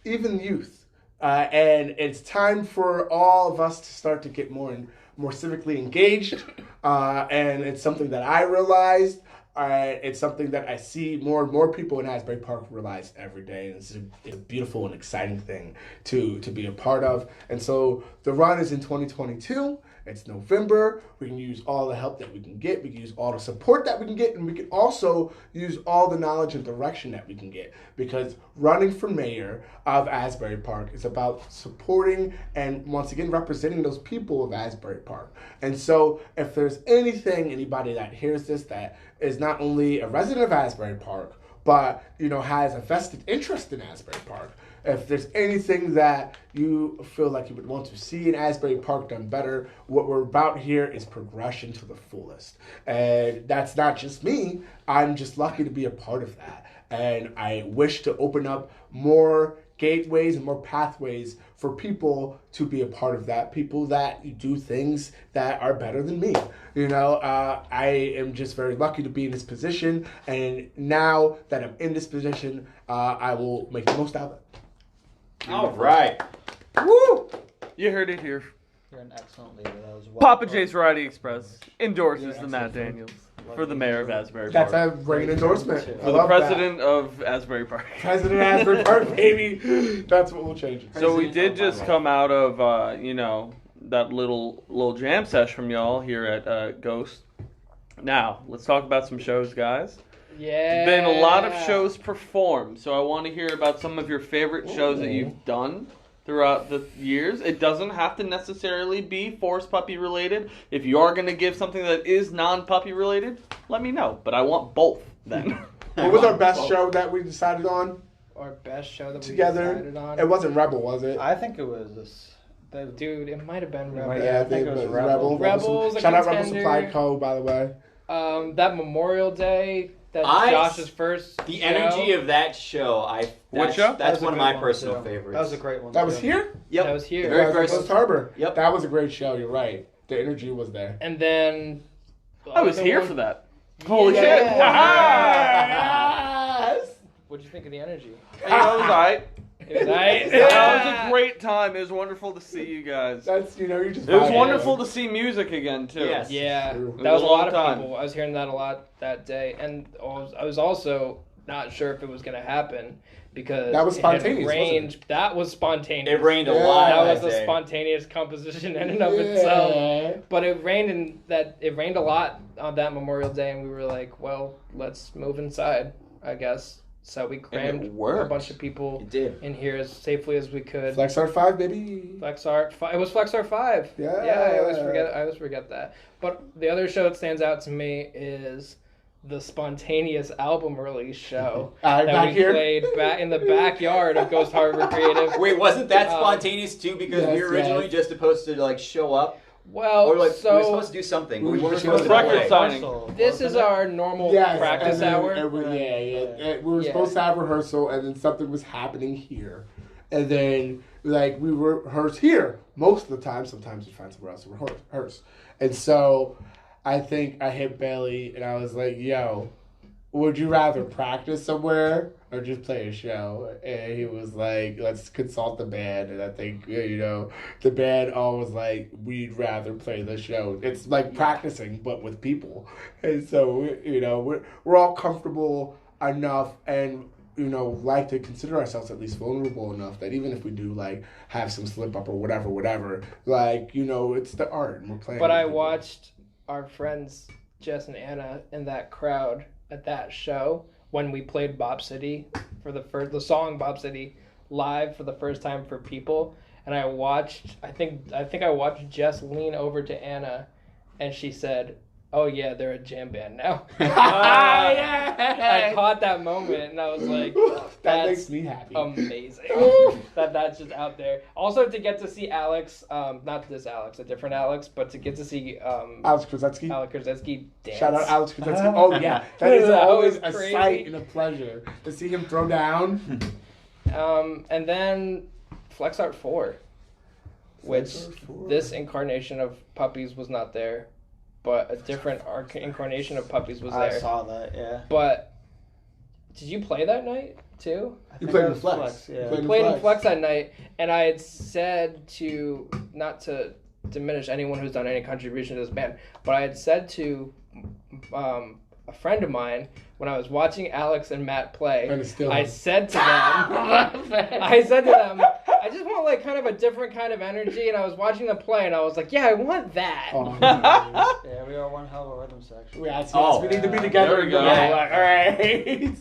even youth. And it's time for all of us to start to get more civically engaged. And it's something that I realized. It's something that I see more and more people in Asbury Park realize every day. And it's a beautiful and exciting thing to be a part of. And so the run is in 2022. It's November. We can use all the help that we can get. We can use all the support that we can get. And we can also use all the knowledge and direction that we can get. Because running for mayor of Asbury Park is about supporting and, once again, representing those people of Asbury Park. And so if there's anybody that hears this that is not only a resident of Asbury Park, but, has a vested interest in Asbury Park, if there's anything that you feel like you would want to see in Asbury Park done better, what we're about here is progression to the fullest. And that's not just me. I'm just lucky to be a part of that. And I wish to open up more gateways and more pathways for people to be a part of that. People that do things that are better than me. I am just very lucky to be in this position. And now that I'm in this position, I will make the most out of it. All right. Woo! You heard it here. You're an excellent leader. That was well Papa put. J's Variety Express endorses Yeah, the Matt excellent. Daniels for the mayor of Asbury That's Park. a great endorsement. I For the love president of Asbury Park. that. President of Asbury Park, baby. That's what will change it. So we President did of my just life. come out of, that little jam sesh from y'all here at Ghost. Now, let's talk about some shows, guys. Yeah. been a lot of shows performed, so I want to hear about some of your favorite shows that you've done throughout the years. It doesn't have to necessarily be Forest Puppy related. If you are going to give something that is non-puppy related, let me know. But I want both then. What was our best show that we decided on Our best show that together? we decided on. It wasn't Rebel, was it? I think it was this. Dude, it might have been Rebel. Yeah, I think it was Rebel. Rebel's a Shout out Rebel contender. Supply Co. By the way. That Memorial Day, that's Josh's first The show. energy of that show, What show? That's That was a one of good my one, personal too. favorites. That was a great one. That was too. here. Yep. That was here. The very That was first. West Harbor. Yep. That was a great show. You're right. The energy was there. And then... I was here for that. Holy shit. Yes. What'd you think of the energy? It was alright. It was nice. That was a great time. It was wonderful to see you guys. That's you're just. It was vibing. wonderful to see music again too. Yes. Yeah, True. that was a lot of long time. people. I was hearing that a lot that day, and I was also not sure if it was going to happen because That was it had spontaneous, wasn't rained. That was spontaneous. It rained a Yeah. lot. That was that a day. spontaneous composition in and of itself. But it rained it rained a lot on that Memorial Day, and we were like, well, let's move inside, I guess. So we crammed a worked. bunch of people It did. in here as safely as we could. Flex Art 5, baby. Flex Art. It was Flex Art 5. Yeah. I always forget that. But the other show that stands out to me is the spontaneous album release show that back we here? played back in the backyard of Ghost Harbor Creative. Wait, wasn't that Um, spontaneous too? Because we yes, were originally yes. just supposed to like show up, Well, or like we were so supposed to do something. We we weren't were supposed to record play. signing. this is our normal Yes, practice and then hour. We were Yeah. supposed to have rehearsal, and then something was happening here, and then like we rehearse here most of the time. Sometimes we find somewhere else to rehearse, and so I think I hit Bailey, and I was like, "Yo, would you rather practice somewhere or just play a show?" And he was like, "Let's consult the band." And I think, the band all was like, "We'd rather play the show." It's like practicing, but with people. And so, we're all comfortable enough and, like to consider ourselves at least vulnerable enough that even if we do, like, have some slip up or whatever, like, it's the art and we're playing. But with I people. watched our friends Jess and Anna in that crowd at that show when we played Bob City for the song Bob City live for the first time for people, and I think I watched Jess lean over to Anna, and she said, "Oh yeah, they're a jam band now." I caught that moment, and I was like, That "That's makes me happy. amazing." that's just out there. Also, to get to see Alex, not this Alex, a different Alex, but to get to see Alex Krasetsky. Alex Krasetsky dance. Shout out Alex Krasetsky. Oh yeah, that is That always was a crazy. sight and a pleasure to see him throw down. And then Flex Art 4, which Flex Art 4. this incarnation of Puppies was not there, but a different incarnation of Puppies was I there. saw that. Yeah. But did you play that night too? I You think played that in was Flex. Yeah. You We played in Flex that night, and I had said to, not to diminish anyone who's done any contribution to this band, but I had said to a friend of mine when I was watching Alex and Matt play, Trying to steal I him. said to them, I just want like kind of a different kind of energy, and I was watching them play, and I was like, yeah, I want that. Oh, Yeah, we are one hell of a rhythm section. we need to be together. There we go. All right.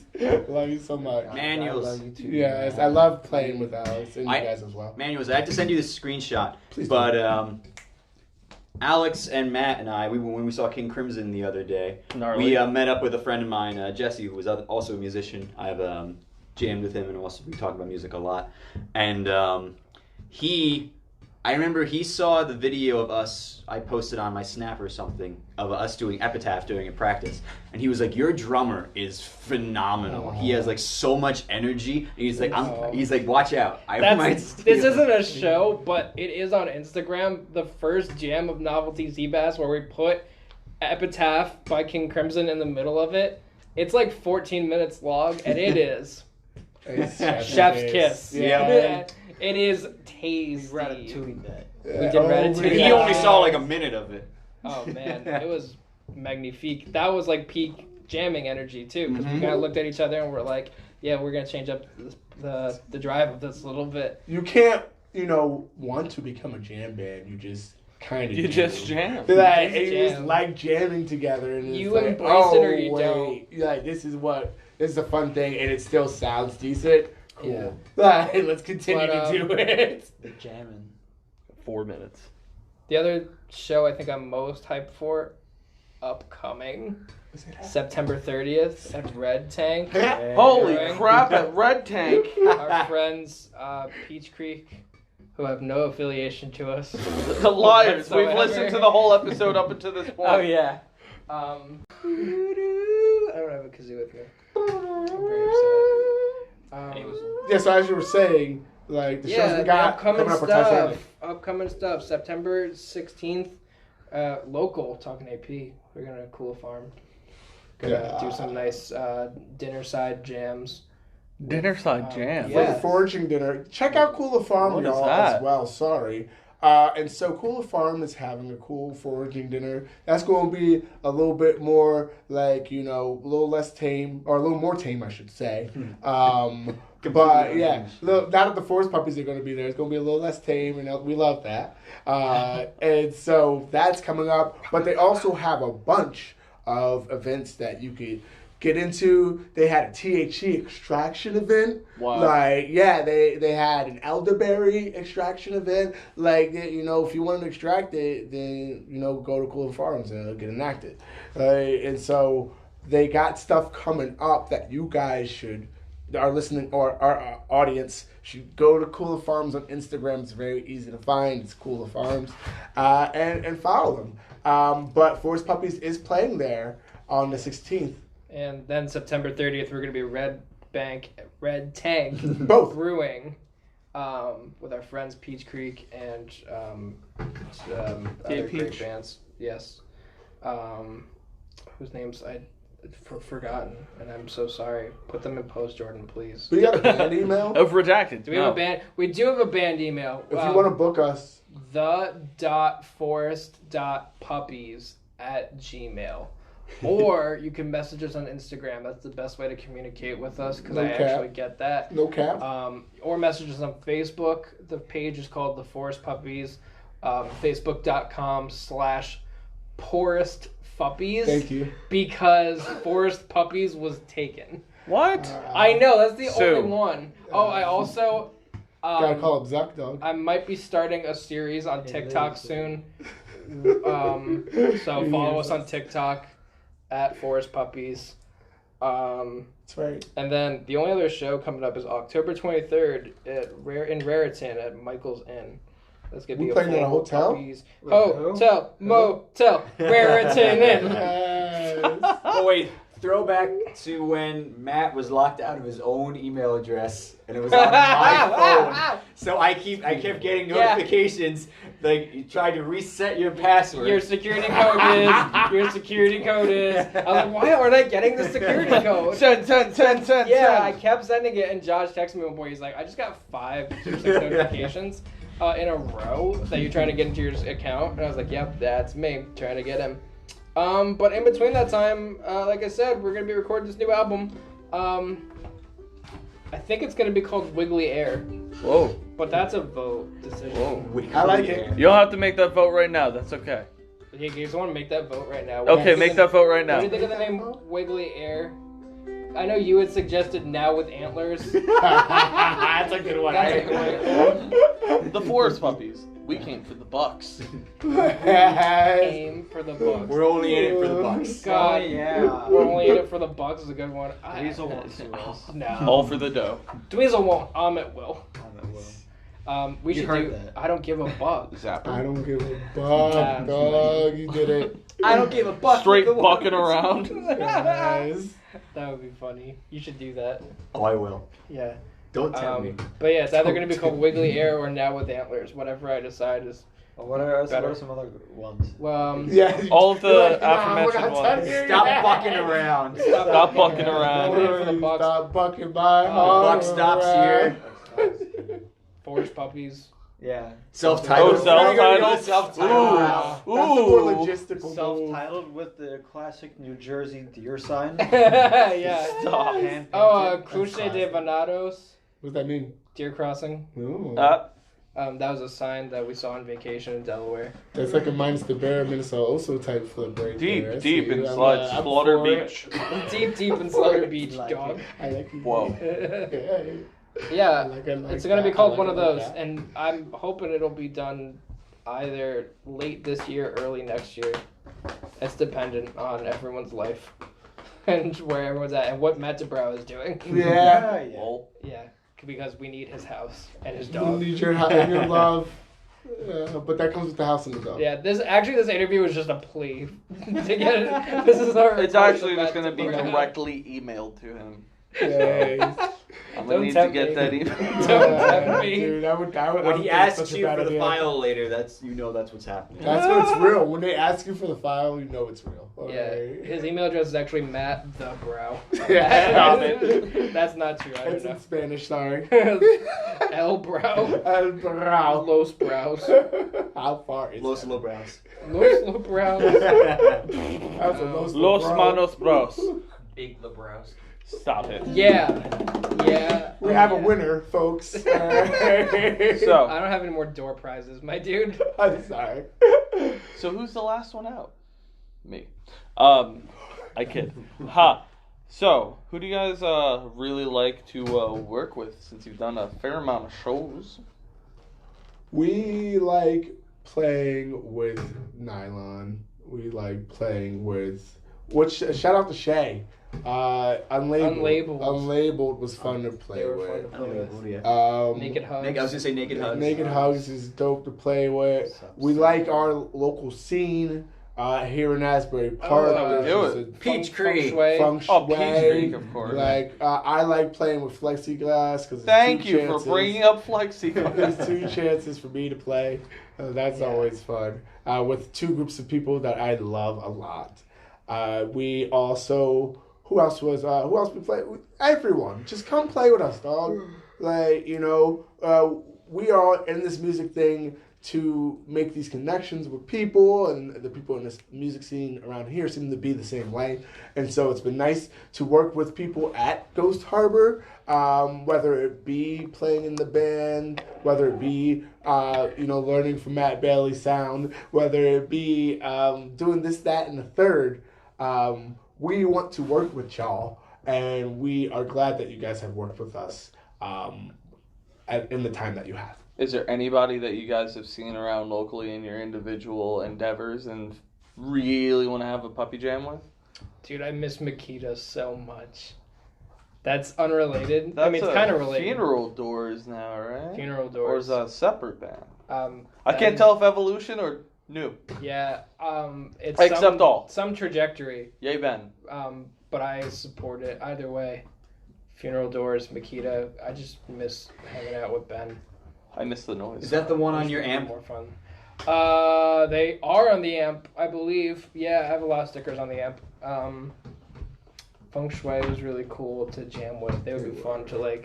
Love you so much. Manuals. I love you too. Yes, I love playing with Alex and you I- guys as well. Manuals. I had to send you this screenshot, Please do. but Alex and Matt and I, when we saw King Crimson the other day, Gnarly. we met up with a friend of mine, Jesse, who was also a musician. I've jammed with him, and also we talk about music a lot. And I remember he saw the video of us, I posted on my Snap or something, of us doing Epitaph doing in practice. And he was like, your drummer is phenomenal. He has like so much energy. And he's like, he's like, watch out. I might steal. This isn't a show, but it is on Instagram. The first jam of Novelty Zbass where we put Epitaph by King Crimson in the middle of it. It's like 14 minutes long, and it is It's Chef's Kiss. Yeah. It is We tasty. ratatouille that. We did Ratatouille. And he only saw like a minute of it. Oh man, it was magnifique. That was like peak jamming energy too, because Mm-hmm. we kind of looked at each other and we're like, yeah, we're gonna change up the drive of this a little bit. You can't, want to become a jam band. You just kind of You just jam. Like, Just you just jam. like jamming together, and You it's like, embrace it or you wait. don't. You're like, this is a fun thing, and it still sounds decent. Cool. Yeah. Like, let's continue But, to do it. The jamming. 4 minutes. The other show I think I'm most hyped for, upcoming, September 30th at Red Tank. Holy Brewing. crap! At Red Tank. Our friends Peach Creek, who have no affiliation to us. The liars. We've Whatsoever. listened to the whole episode up until this point. Oh yeah. I don't have a kazoo with me. I'm very upset. Yeah, so as you were saying, like, the shows we the got upcoming coming up are Titanic. stuff. Upcoming stuff. September 16th, local, talking AP. We're going to Cool Farm. Gonna do some nice dinner side jams. Dinner side jam. For Yeah. the foraging dinner. Check out Cooler Farm, What is y'all, that? as well. Sorry. And so Cooler Farm is having a cool foraging dinner. That's going to be a little bit more like, a little less tame, or a little more tame, I should say. But yeah, now that the Forest Puppies are going to be there, it's going to be a little less tame, and we love that. And so that's coming up. But they also have a bunch of events that you could get into. They had a THC extraction event. Wow. Like, yeah, they had an elderberry extraction event. Like, if you wanted to extract it, then, go to Cooler Farms and it'll get enacted. And so they got stuff coming up that you guys our listening or our audience should go to Cooler Farms on Instagram. It's very easy to find. It's Cooler Farms. And follow them. But Forest Puppies is playing there on the 16th. And then September 30th, we're going to be Red Tank Both. Brewing with our friends Peach Creek and other great Peach. bands. Yes. Whose names I'd forgotten, and I'm so sorry. Put them in post, Jordan, please. We got a band email. Of redacted. Do we have a band? We do have a band email. If you want to book us, the.forest.puppies@gmail. Or you can message us on Instagram. That's the best way to communicate with us, because No I cap. actually get that. no cap. Or message us on Facebook. The page is called The Forest Puppies. Facebook.com/Forest Puppies. Thank you. Because Forest Puppies was taken. What? I know, that's the Sue. only one. Oh, I also... Gotta call up Zuck, dog. I might be starting a series on TikTok soon. So follow us on TikTok at Forest Puppies. That's right. And then the only other show coming up is October 23rd in Raritan at Michael's Inn. That's gonna We be playing at a full hotel? Puppies. Hotel, motel, Raritan Inn. Yes. Oh wait, throwback to when Matt was locked out of his own email address, and it was on my phone. So I kept getting notifications like you tried to reset your password. Your security code is. I was like, why aren't I getting the security code? 10. Yeah, I kept sending it, and Josh texted me one point. He's like, I just got 5 or 6 notifications in a row that you're trying to get into your account. And I was like, yep, that's me trying to get him. But in between that time, like I said, we're going to be recording this new album. I think it's going to be called Wiggly Air. Whoa. But that's a vote decision. Whoa. I like it. You don't have to make that vote right now. That's okay. Okay, you guys want to make that vote right now? Okay, make that vote right What do you now. think of the name Wiggly Air? I know you had suggested Now with Antlers. That's a good one. That's a good one. The Forest Puppies. We came for the bucks. Aim for the Bucks. We're only in it for the bucks. God, yeah. we're only in it for the Bucks is a good one. Weasel won't sue us. No. All for the dough. Dweezil won't. It will. We You should heard do. that. I don't give a buck. Zapper. I don't give a fuck, dog. You did it. I don't give a buck. Straight with the bucking words. around. Guys. That would be funny. You should do that. Oh, I will. Yeah. Don't tempt me. But yeah, it's either going to be called Wiggly Air or Now with Antlers. Whatever I decide is. Well, what are Better. some other ones? Well, Yeah. All of the You're like, aforementioned we're not ones. touching Stop it. bucking around. Stop bucking around. We're in for the Bucks. Stop bucking my The heart buck stops around. here. Forest Puppies. Yeah. Self-titled. Oh, self-titled? Self-titled. That's the more logistical move. Self-titled with the classic New Jersey deer sign. Yeah. Stop. Hand Oh, painted. Cruce de Venados. What does that mean? Deer crossing. Ooh. That was a sign that we saw on vacation in Delaware. That's like a Minus the Bear, Minnesota also type flip right there. Deep in I'm Slaughter for it. Beach. Deep in Slaughter Beach, like dog. I like it. Whoa. Yeah, I like it's gonna be that. called I one like of it like those, that. and I'm hoping it'll be done either late this year, early next year. It's dependent on everyone's life and where everyone's at and what Matt DeBrow is doing. Yeah. Lol. Yeah, because we need his house and his You dog. need your and your love. But that comes with the house and the dog. Yeah, this interview was just a plea to get it. This is our. It's report actually to just Matt going to be DeBrow. directly emailed to him. Yes. I'm Don't going to need to tempt get me. that email. Don't tempt me. Dude, that would, When he that's asks such a you bad for the idea. file later, that's what's happening. That's when it's real. When they ask you for the file, you know it's real. Yeah, Alright. his email address is actually Matt the Brow. Yeah. Stop it. That's not true. I It's don't in Spanish, sorry. know. El Brow. El Brow. Los Brows. How far is Los that? Lowbrows. Los Brows. That's a Los Los Bro. Manos Bros. Big LeBrows. Stop it. Yeah. Yeah. We have a Yeah. winner, folks. So, I don't have any more door prizes, my dude. I'm sorry. so who's the last one out? Me. I kid. Ha. So, who do you guys really like to work with since you've done a fair amount of shows? We like playing with nylon. We like playing with. Shout out to Shay. Unlabeled. Unlabeled was fun to play They were with. fun to play with. Naked Naked Hugs. I was gonna say Naked Hugs. Naked Hugs is dope to play with. We like our local scene here in Asbury Park. Oh, we There's do a Peach Feng Creek. Shui. Feng Shui. Oh, Peach Creek, of course. Like I like playing with plexiglass because Thank you for bringing up Flexi. There's 2 chances for me to play. That's Yeah. always fun. With 2 groups of people that I love a lot. We also, who else we played with? Everyone. Just come play with us, dog. Like, we are in this music thing to make these connections with people, and the people in this music scene around here seem to be the same way. And so it's been nice to work with people at Ghost Harbor, whether it be playing in the band, whether it be learning from Matt Bailey's sound, whether it be doing this, that, and the third. We want to work with y'all, and we are glad that you guys have worked with us in the time that you have. Is there anybody that you guys have seen around locally in your individual endeavors and really want to have a puppy jam with? Dude, I miss Makita so much. That's unrelated. That's it's kind of related. Funeral Doors now, right? Funeral Or Doors. is that a separate band? I can't and- tell if Evolution or New. Yeah, it's Except all. some trajectory. Yay, Ben. But I support it either way. Funeral Doors, Makita. I just miss hanging out with Ben. I miss the noise. Is that the one on It's your way amp? More fun. They are on the amp, I believe. Yeah, I have a lot of stickers on the amp. Feng Shui was really cool to jam with. They would be fun to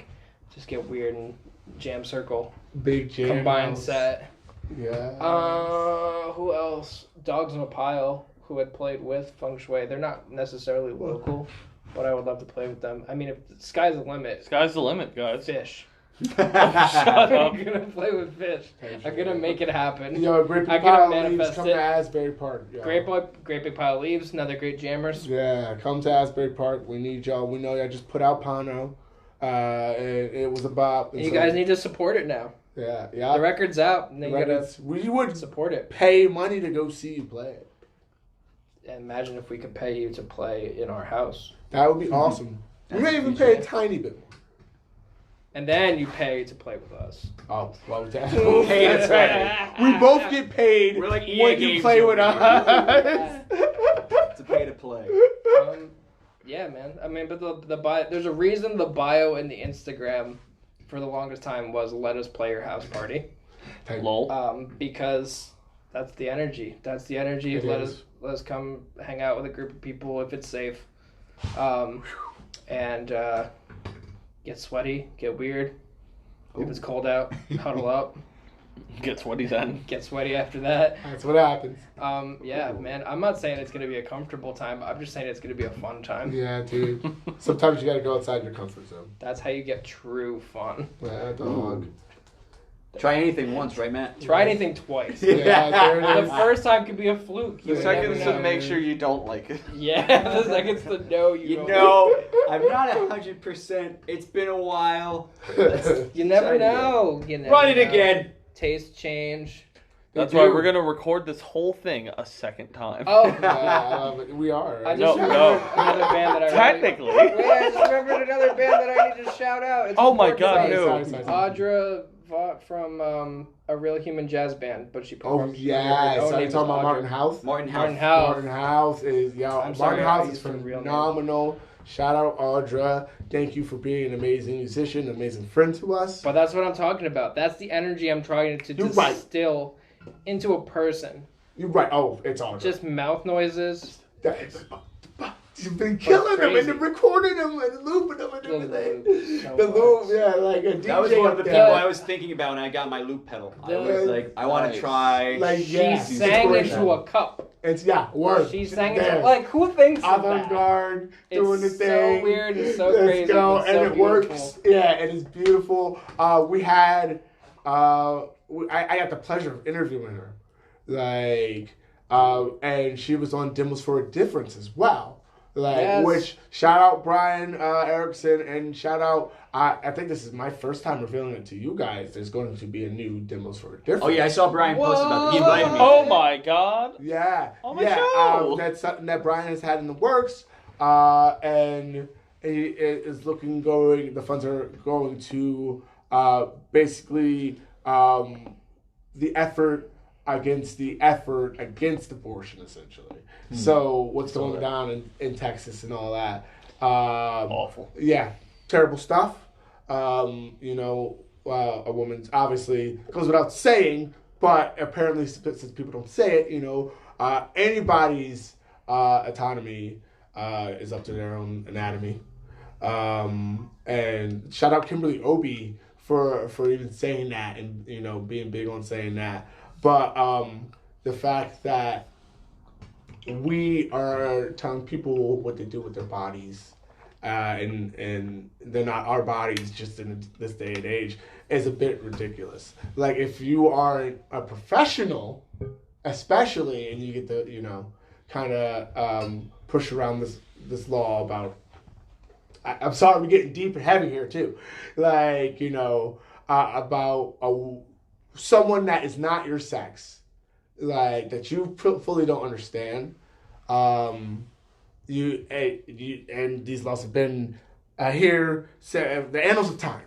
just get weird and jam circle. Big jam. Combined house. set. Yeah. Who else? Dogs in a Pile, who had played with Feng Shui. They're not necessarily local, but I would love to play with them. I mean, if the sky's the limit, Sky's the limit, guys. fish. Shut up. I'm gonna play with fish. I'm gonna make it happen. Yo, Great Big I gotta Pile Leaves, manifest come it. to Asbury Park. Yo. Great Big Pile Leaves, another great jammers. Yeah, come to Asbury Park. We need y'all. We know y'all just put out Pano. It was a bop. and You so- guys need to support it now. Yeah, The yeah. record's out, and then you gotta We would support it. pay money to go see you play it. And imagine if we could pay you to play in our house. That would be awesome. We may even pay a tiny bit more. And then you pay to play with us. Oh, well, that. Okay, that's right. We both get paid We're like EA when you games play over with here. us. To pay to play. Yeah, man. I mean, but the bio, there's a reason the bio in the Instagram for the longest time was "Let us play your house party," Lol. because that's the energy. That's the energy. It Let is. us come hang out with a group of people if it's safe, and get sweaty, get weird. If it's cold out, huddle up. Gets what he's in. Get sweaty after that. That's what happens. Yeah, man. I'm not saying it's gonna be a comfortable time. I'm just saying it's gonna be a fun time. Yeah, dude. Sometimes you gotta go outside your comfort zone. That's how you get true fun. Yeah, dog. Try anything once, right, Matt? Try anything twice. Yeah, there it The is. first time could be a fluke. The You second's never to know. make sure you don't like it. Yeah, the second's to know you. You don't know, I'm not 100%. It's been a while. You never Try it know. You never Run it know. again. Taste change. That's They why do. we're gonna record this whole thing a second time. Oh, We are. I Right? just No, remembered no. another band that I Technically. Wait, I just remembered another band that I need to shout out. It's Oh my from God, Portugal. no. Audra Vaught from a Real Human Jazz Band, but she Oh performs. yeah, her own so name you is talking about Audra. Martin House? Martin Martin House. House. Martin House is I'm sorry, Martin I House is used her real name. phenomenal. Shout out Audra. Thank you for being an amazing musician, amazing friend to us. But that's what I'm talking about. That's the energy I'm trying to You're right. distill into a person. You're right. Oh, it's Audra. Just mouth noises. You've been killing them and crazy. then recording them and looping them and The everything. loop, so The loop, much. yeah, like a DJ That was one of the up people there. I was thinking about when I got my loop pedal. I Yeah. was like, I want Nice. to try. Like, She yeah, sang inspiration. into a cup. It's word. She sang There. into like who thinks of that? Avant-garde, doing the It's thing. so weird and so Let's crazy. go, but and so it beautiful. works. Yeah, it is beautiful. We had, I got the pleasure of interviewing her, like, and she was on Demos for a Difference as well. Like, Yes. which shout out Brian Erickson and shout out. I think this is my first time revealing it to you guys. There's going to be a new Demos for a Difference. Oh yeah, I saw Brian post about it. He invited me. Oh my God. Yeah. On my yeah. show. That's something that Brian has had in the works. And he is looking going, the funds are going to basically the effort against abortion, essentially. So what's going down in Texas and all that. Awful. Yeah. Terrible stuff. You know, a woman's obviously goes without saying, but apparently since people don't say it, you know, anybody's autonomy is up to their own anatomy. And shout out Kimberly Obie for even saying that and, you know, being big on saying that. But the fact that we are telling people what they do with their bodies, and they're not our bodies just in this day and age, is a bit ridiculous. Like, if you are a professional, especially, and you get to, you know, kind of push around this law about, I'm sorry, we're getting deep and heavy here too, like, you know, about someone that is not your sex, like, that you fully don't understand. You and these laws have been here, the annals of time,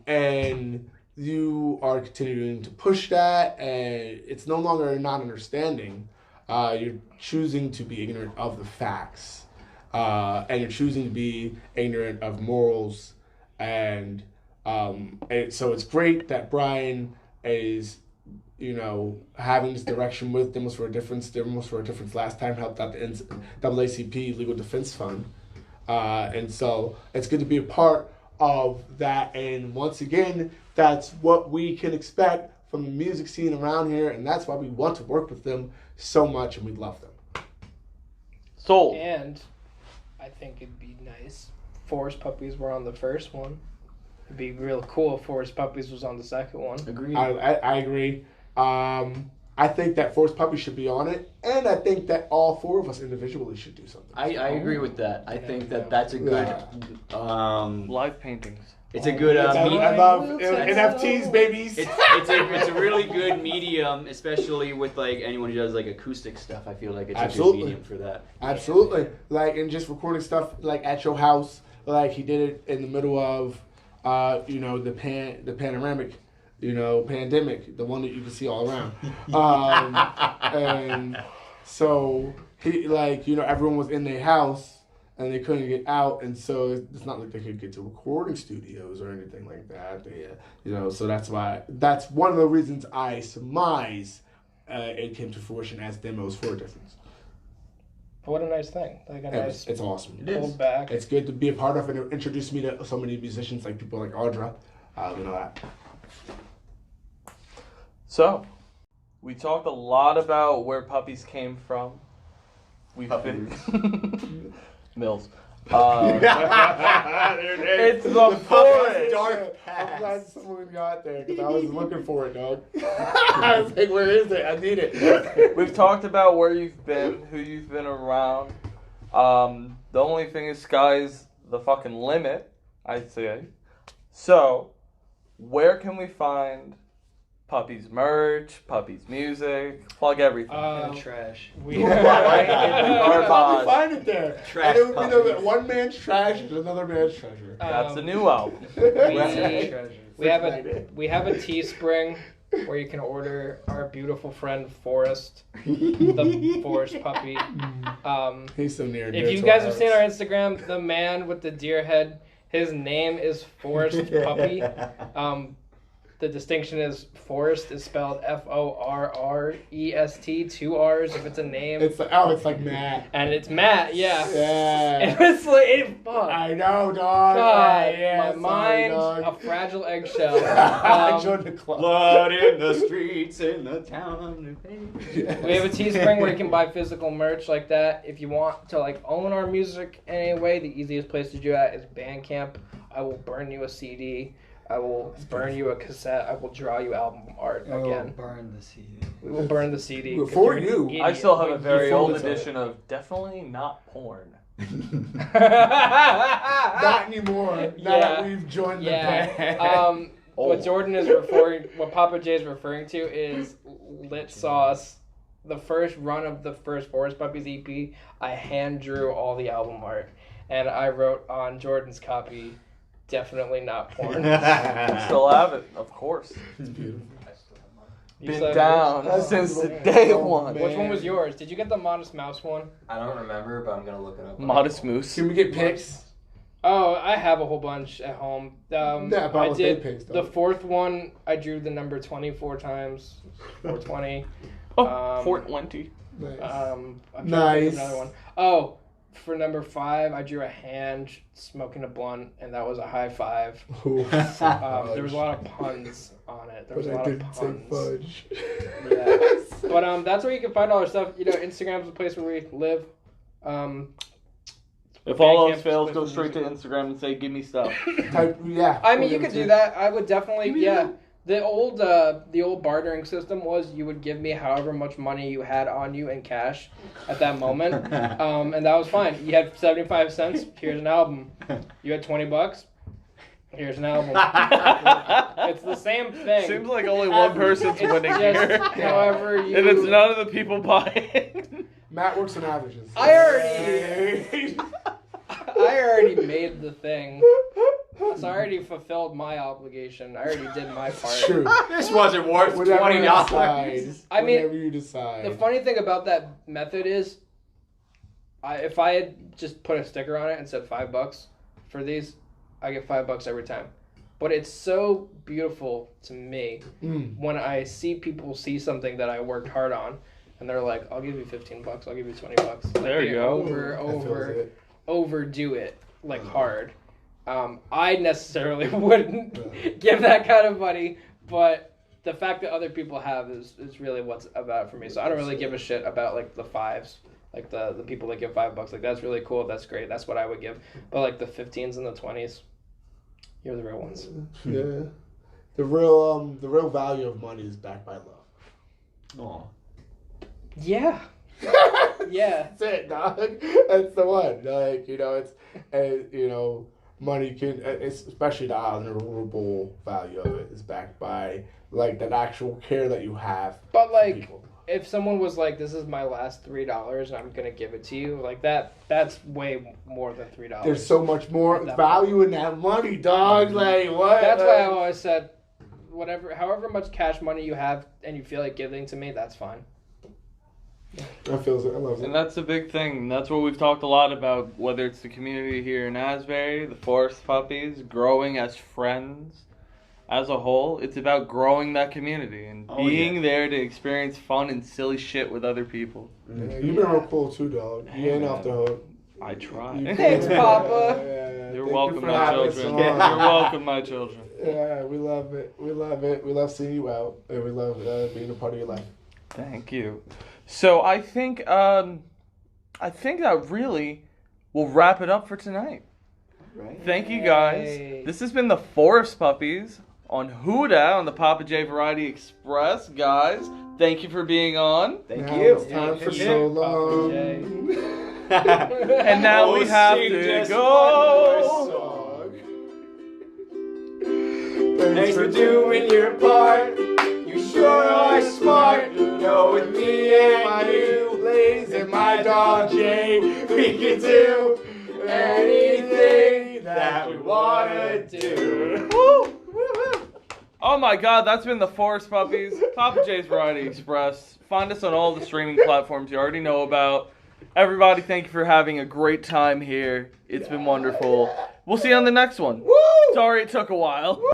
and you are continuing to push that, and it's no longer a non-understanding. You're choosing to be ignorant of the facts, and you're choosing to be ignorant of morals, and so it's great that Brian is, you know, having this direction with Demos for a Difference. Demos for a Difference last time helped out the NAACP Legal Defense Fund. And so it's good to be a part of that. And once again, that's what we can expect from the music scene around here. And that's why we want to work with them so much and we love them. Sold. And I think it'd be nice. Forest Puppies were on the first one. It'd be real cool if Forest Puppies was on the second one. Agreed. I agree. I think that Forest Puppies should be on it. And I think that all four of us individually should do something. I agree with that. I think that's a good. Live paintings. It's a good. I love NFTs, babies. It's a really good medium, especially with like anyone who does like acoustic stuff. I feel like it's a Absolutely. good medium for that. Absolutely. Like, and just recording stuff like at your house, like he did it in the middle of, you know, the panoramic, you know, pandemic, the one that you can see all around. And so he, like, you know, everyone was in their house and they couldn't get out, and so it's not like they could get to recording studios or anything like that. They, you know, so that's one of the reasons I surmise it came to fruition as Demos for a Difference. What a nice thing. Like a nice It's awesome. It is. pulled back. It's good to be a part of, and it introduced me to so many musicians, like people like Audra. You know that. So, we talked a lot about where puppies came from. We've been Mills. It's the Forest forest. Dark I'm glad Pass. someone got there because I was looking for it, dog. I was like, where is it? I need it. We've talked about where you've been, who you've been around. The only thing is sky's the fucking limit, I'd say. So, where can we find Puppies merch, Puppies music, plug everything? In the trash. We Right in the Probably garbage. find it there. Trash And it would be puppies. the one man's trash is another man's treasure. That's a new album. we have a Teespring where you can order our beautiful friend Forest, the Forest Puppy. He's so near. If you guys have seen our Instagram, the man with the deer head, his name is Forest Puppy. The distinction is Forest is spelled Forrest, 2 R's if it's a name. It's like Matt. And it's Matt, yeah. Yeah. And it's like, fuck. I know, dog. God, Yeah, my mind's sorry, a dog. fragile eggshell. I joined the club. Blood in the streets in the town of New Haven. We have a Teespring where you can buy physical merch like that. If you want to like own our music in any way, the easiest place to do that is Bandcamp. I will burn you a CD. I will burn you a cassette. I will draw you album art again. Burn the CD. We will burn the CD. For You're an you. idiot. I still have a very Before old the time. edition of definitely not porn. Not anymore. Now Yeah. that we've joined the Yeah. band. What Jordan is referring, what Papa J is referring to is Lit Sauce. The first run of the first Forest Puppies EP, I hand drew all the album art, and I wrote on Jordan's copy, "Definitely not porn." Still have it, of course. It's beautiful. You Been said- down That's since the beautiful. day Oh, one. man. Which one was yours? Did you get the Modest Mouse one? I don't remember, but I'm gonna look it up. Modest Moose. Can we get pics? Oh, I have a whole bunch at home. Yeah, but I with did big pics, though. the fourth one. I drew the number 24 times, 420. Oh, Fort Wenty. Nice. I'm trying to think Nice. of another one. Oh, for number 5, I drew a hand smoking a blunt, and that was a high five. Ooh, There was a lot of puns on it. There was but a I lot of didn't say puns. fudge. Yeah. But that's where you can find all our stuff. You know, Instagram's the place where we live. If all Bandcamp else fails, is go with straight to music. Instagram and say, "Give me stuff." Yeah. I mean, you could do that. I would definitely, yeah. The old bartering system was you would give me however much money you had on you in cash at that moment, and that was fine. You had 75 cents. Here's an album. You had $20. Here's an album. It's the same thing. Seems like only one person's It's winning just here, however you. and it's none of the people buying. Matt works on averages. I already made the thing. So I already fulfilled my obligation. I already did my part. It's true. This wasn't worth Whatever you $20. decide. I mean, whatever you decide. The funny thing about that method is, if I had just put a sticker on it and said $5 for these, I get $5 every time. But it's so beautiful to me when I see people see something that I worked hard on, and they're like, "I'll give you $15. I'll give you $20." Like, There you they go. That feels it. overdo it like hard. I necessarily wouldn't give that kind of money, but the fact that other people have is really what's about it for me. So I don't really give a shit about like the fives, like the people that give $5. Like that's really cool. That's great. That's what I would give. But like the 15s and the 20s, you're the real ones. Yeah. The real value of money is backed by love. Aw. Yeah. Yeah. That's it, dog. That's the one. Like, money can, especially the honorable value of it, is backed by like that actual care that you have. But for like, people. if someone was like, "This is my last $3 and I'm gonna give it to you," like that's way more than $3. There's so much more That value in that money, dog. Like what? That's why I've always said, however much cash money you have and you feel like giving to me, that's fine. I feel it. I love it. And that's a big thing. That's what we've talked a lot about, whether it's the community here in Asbury, the Forest Puppies, growing as friends as a whole. It's about growing that community and being there to experience fun and silly shit with other people. Yeah, you've been real cool too, dog. You ain't off the hook. I try. Thanks, Papa. You're Thank welcome, you for my having us children. on. You're welcome, my children. Yeah, we love it. We love it. We love seeing you out, and we love being a part of your life. Thank you. So I think that really we'll wrap it up for tonight. Right. Thank you guys. Yay. This has been the Forest Puppies on WhoDat on the Papa J Variety Express. Guys, thank you for being on. Thank Now you. It's time for Thank so you, long. Papa And now Oh, we have sing to just go. Thanks for doing your part. You sure are smart. You know, with me and you, Blaze and my dog Jay, we can do anything that we wanna do. Woo! Oh my god, that's been the Forest Puppies, Papa J's Variety Express. Find us on all the streaming platforms you already know about. Everybody, thank you for having a great time here. It's been wonderful. We'll see you on the next one. Sorry it took a while.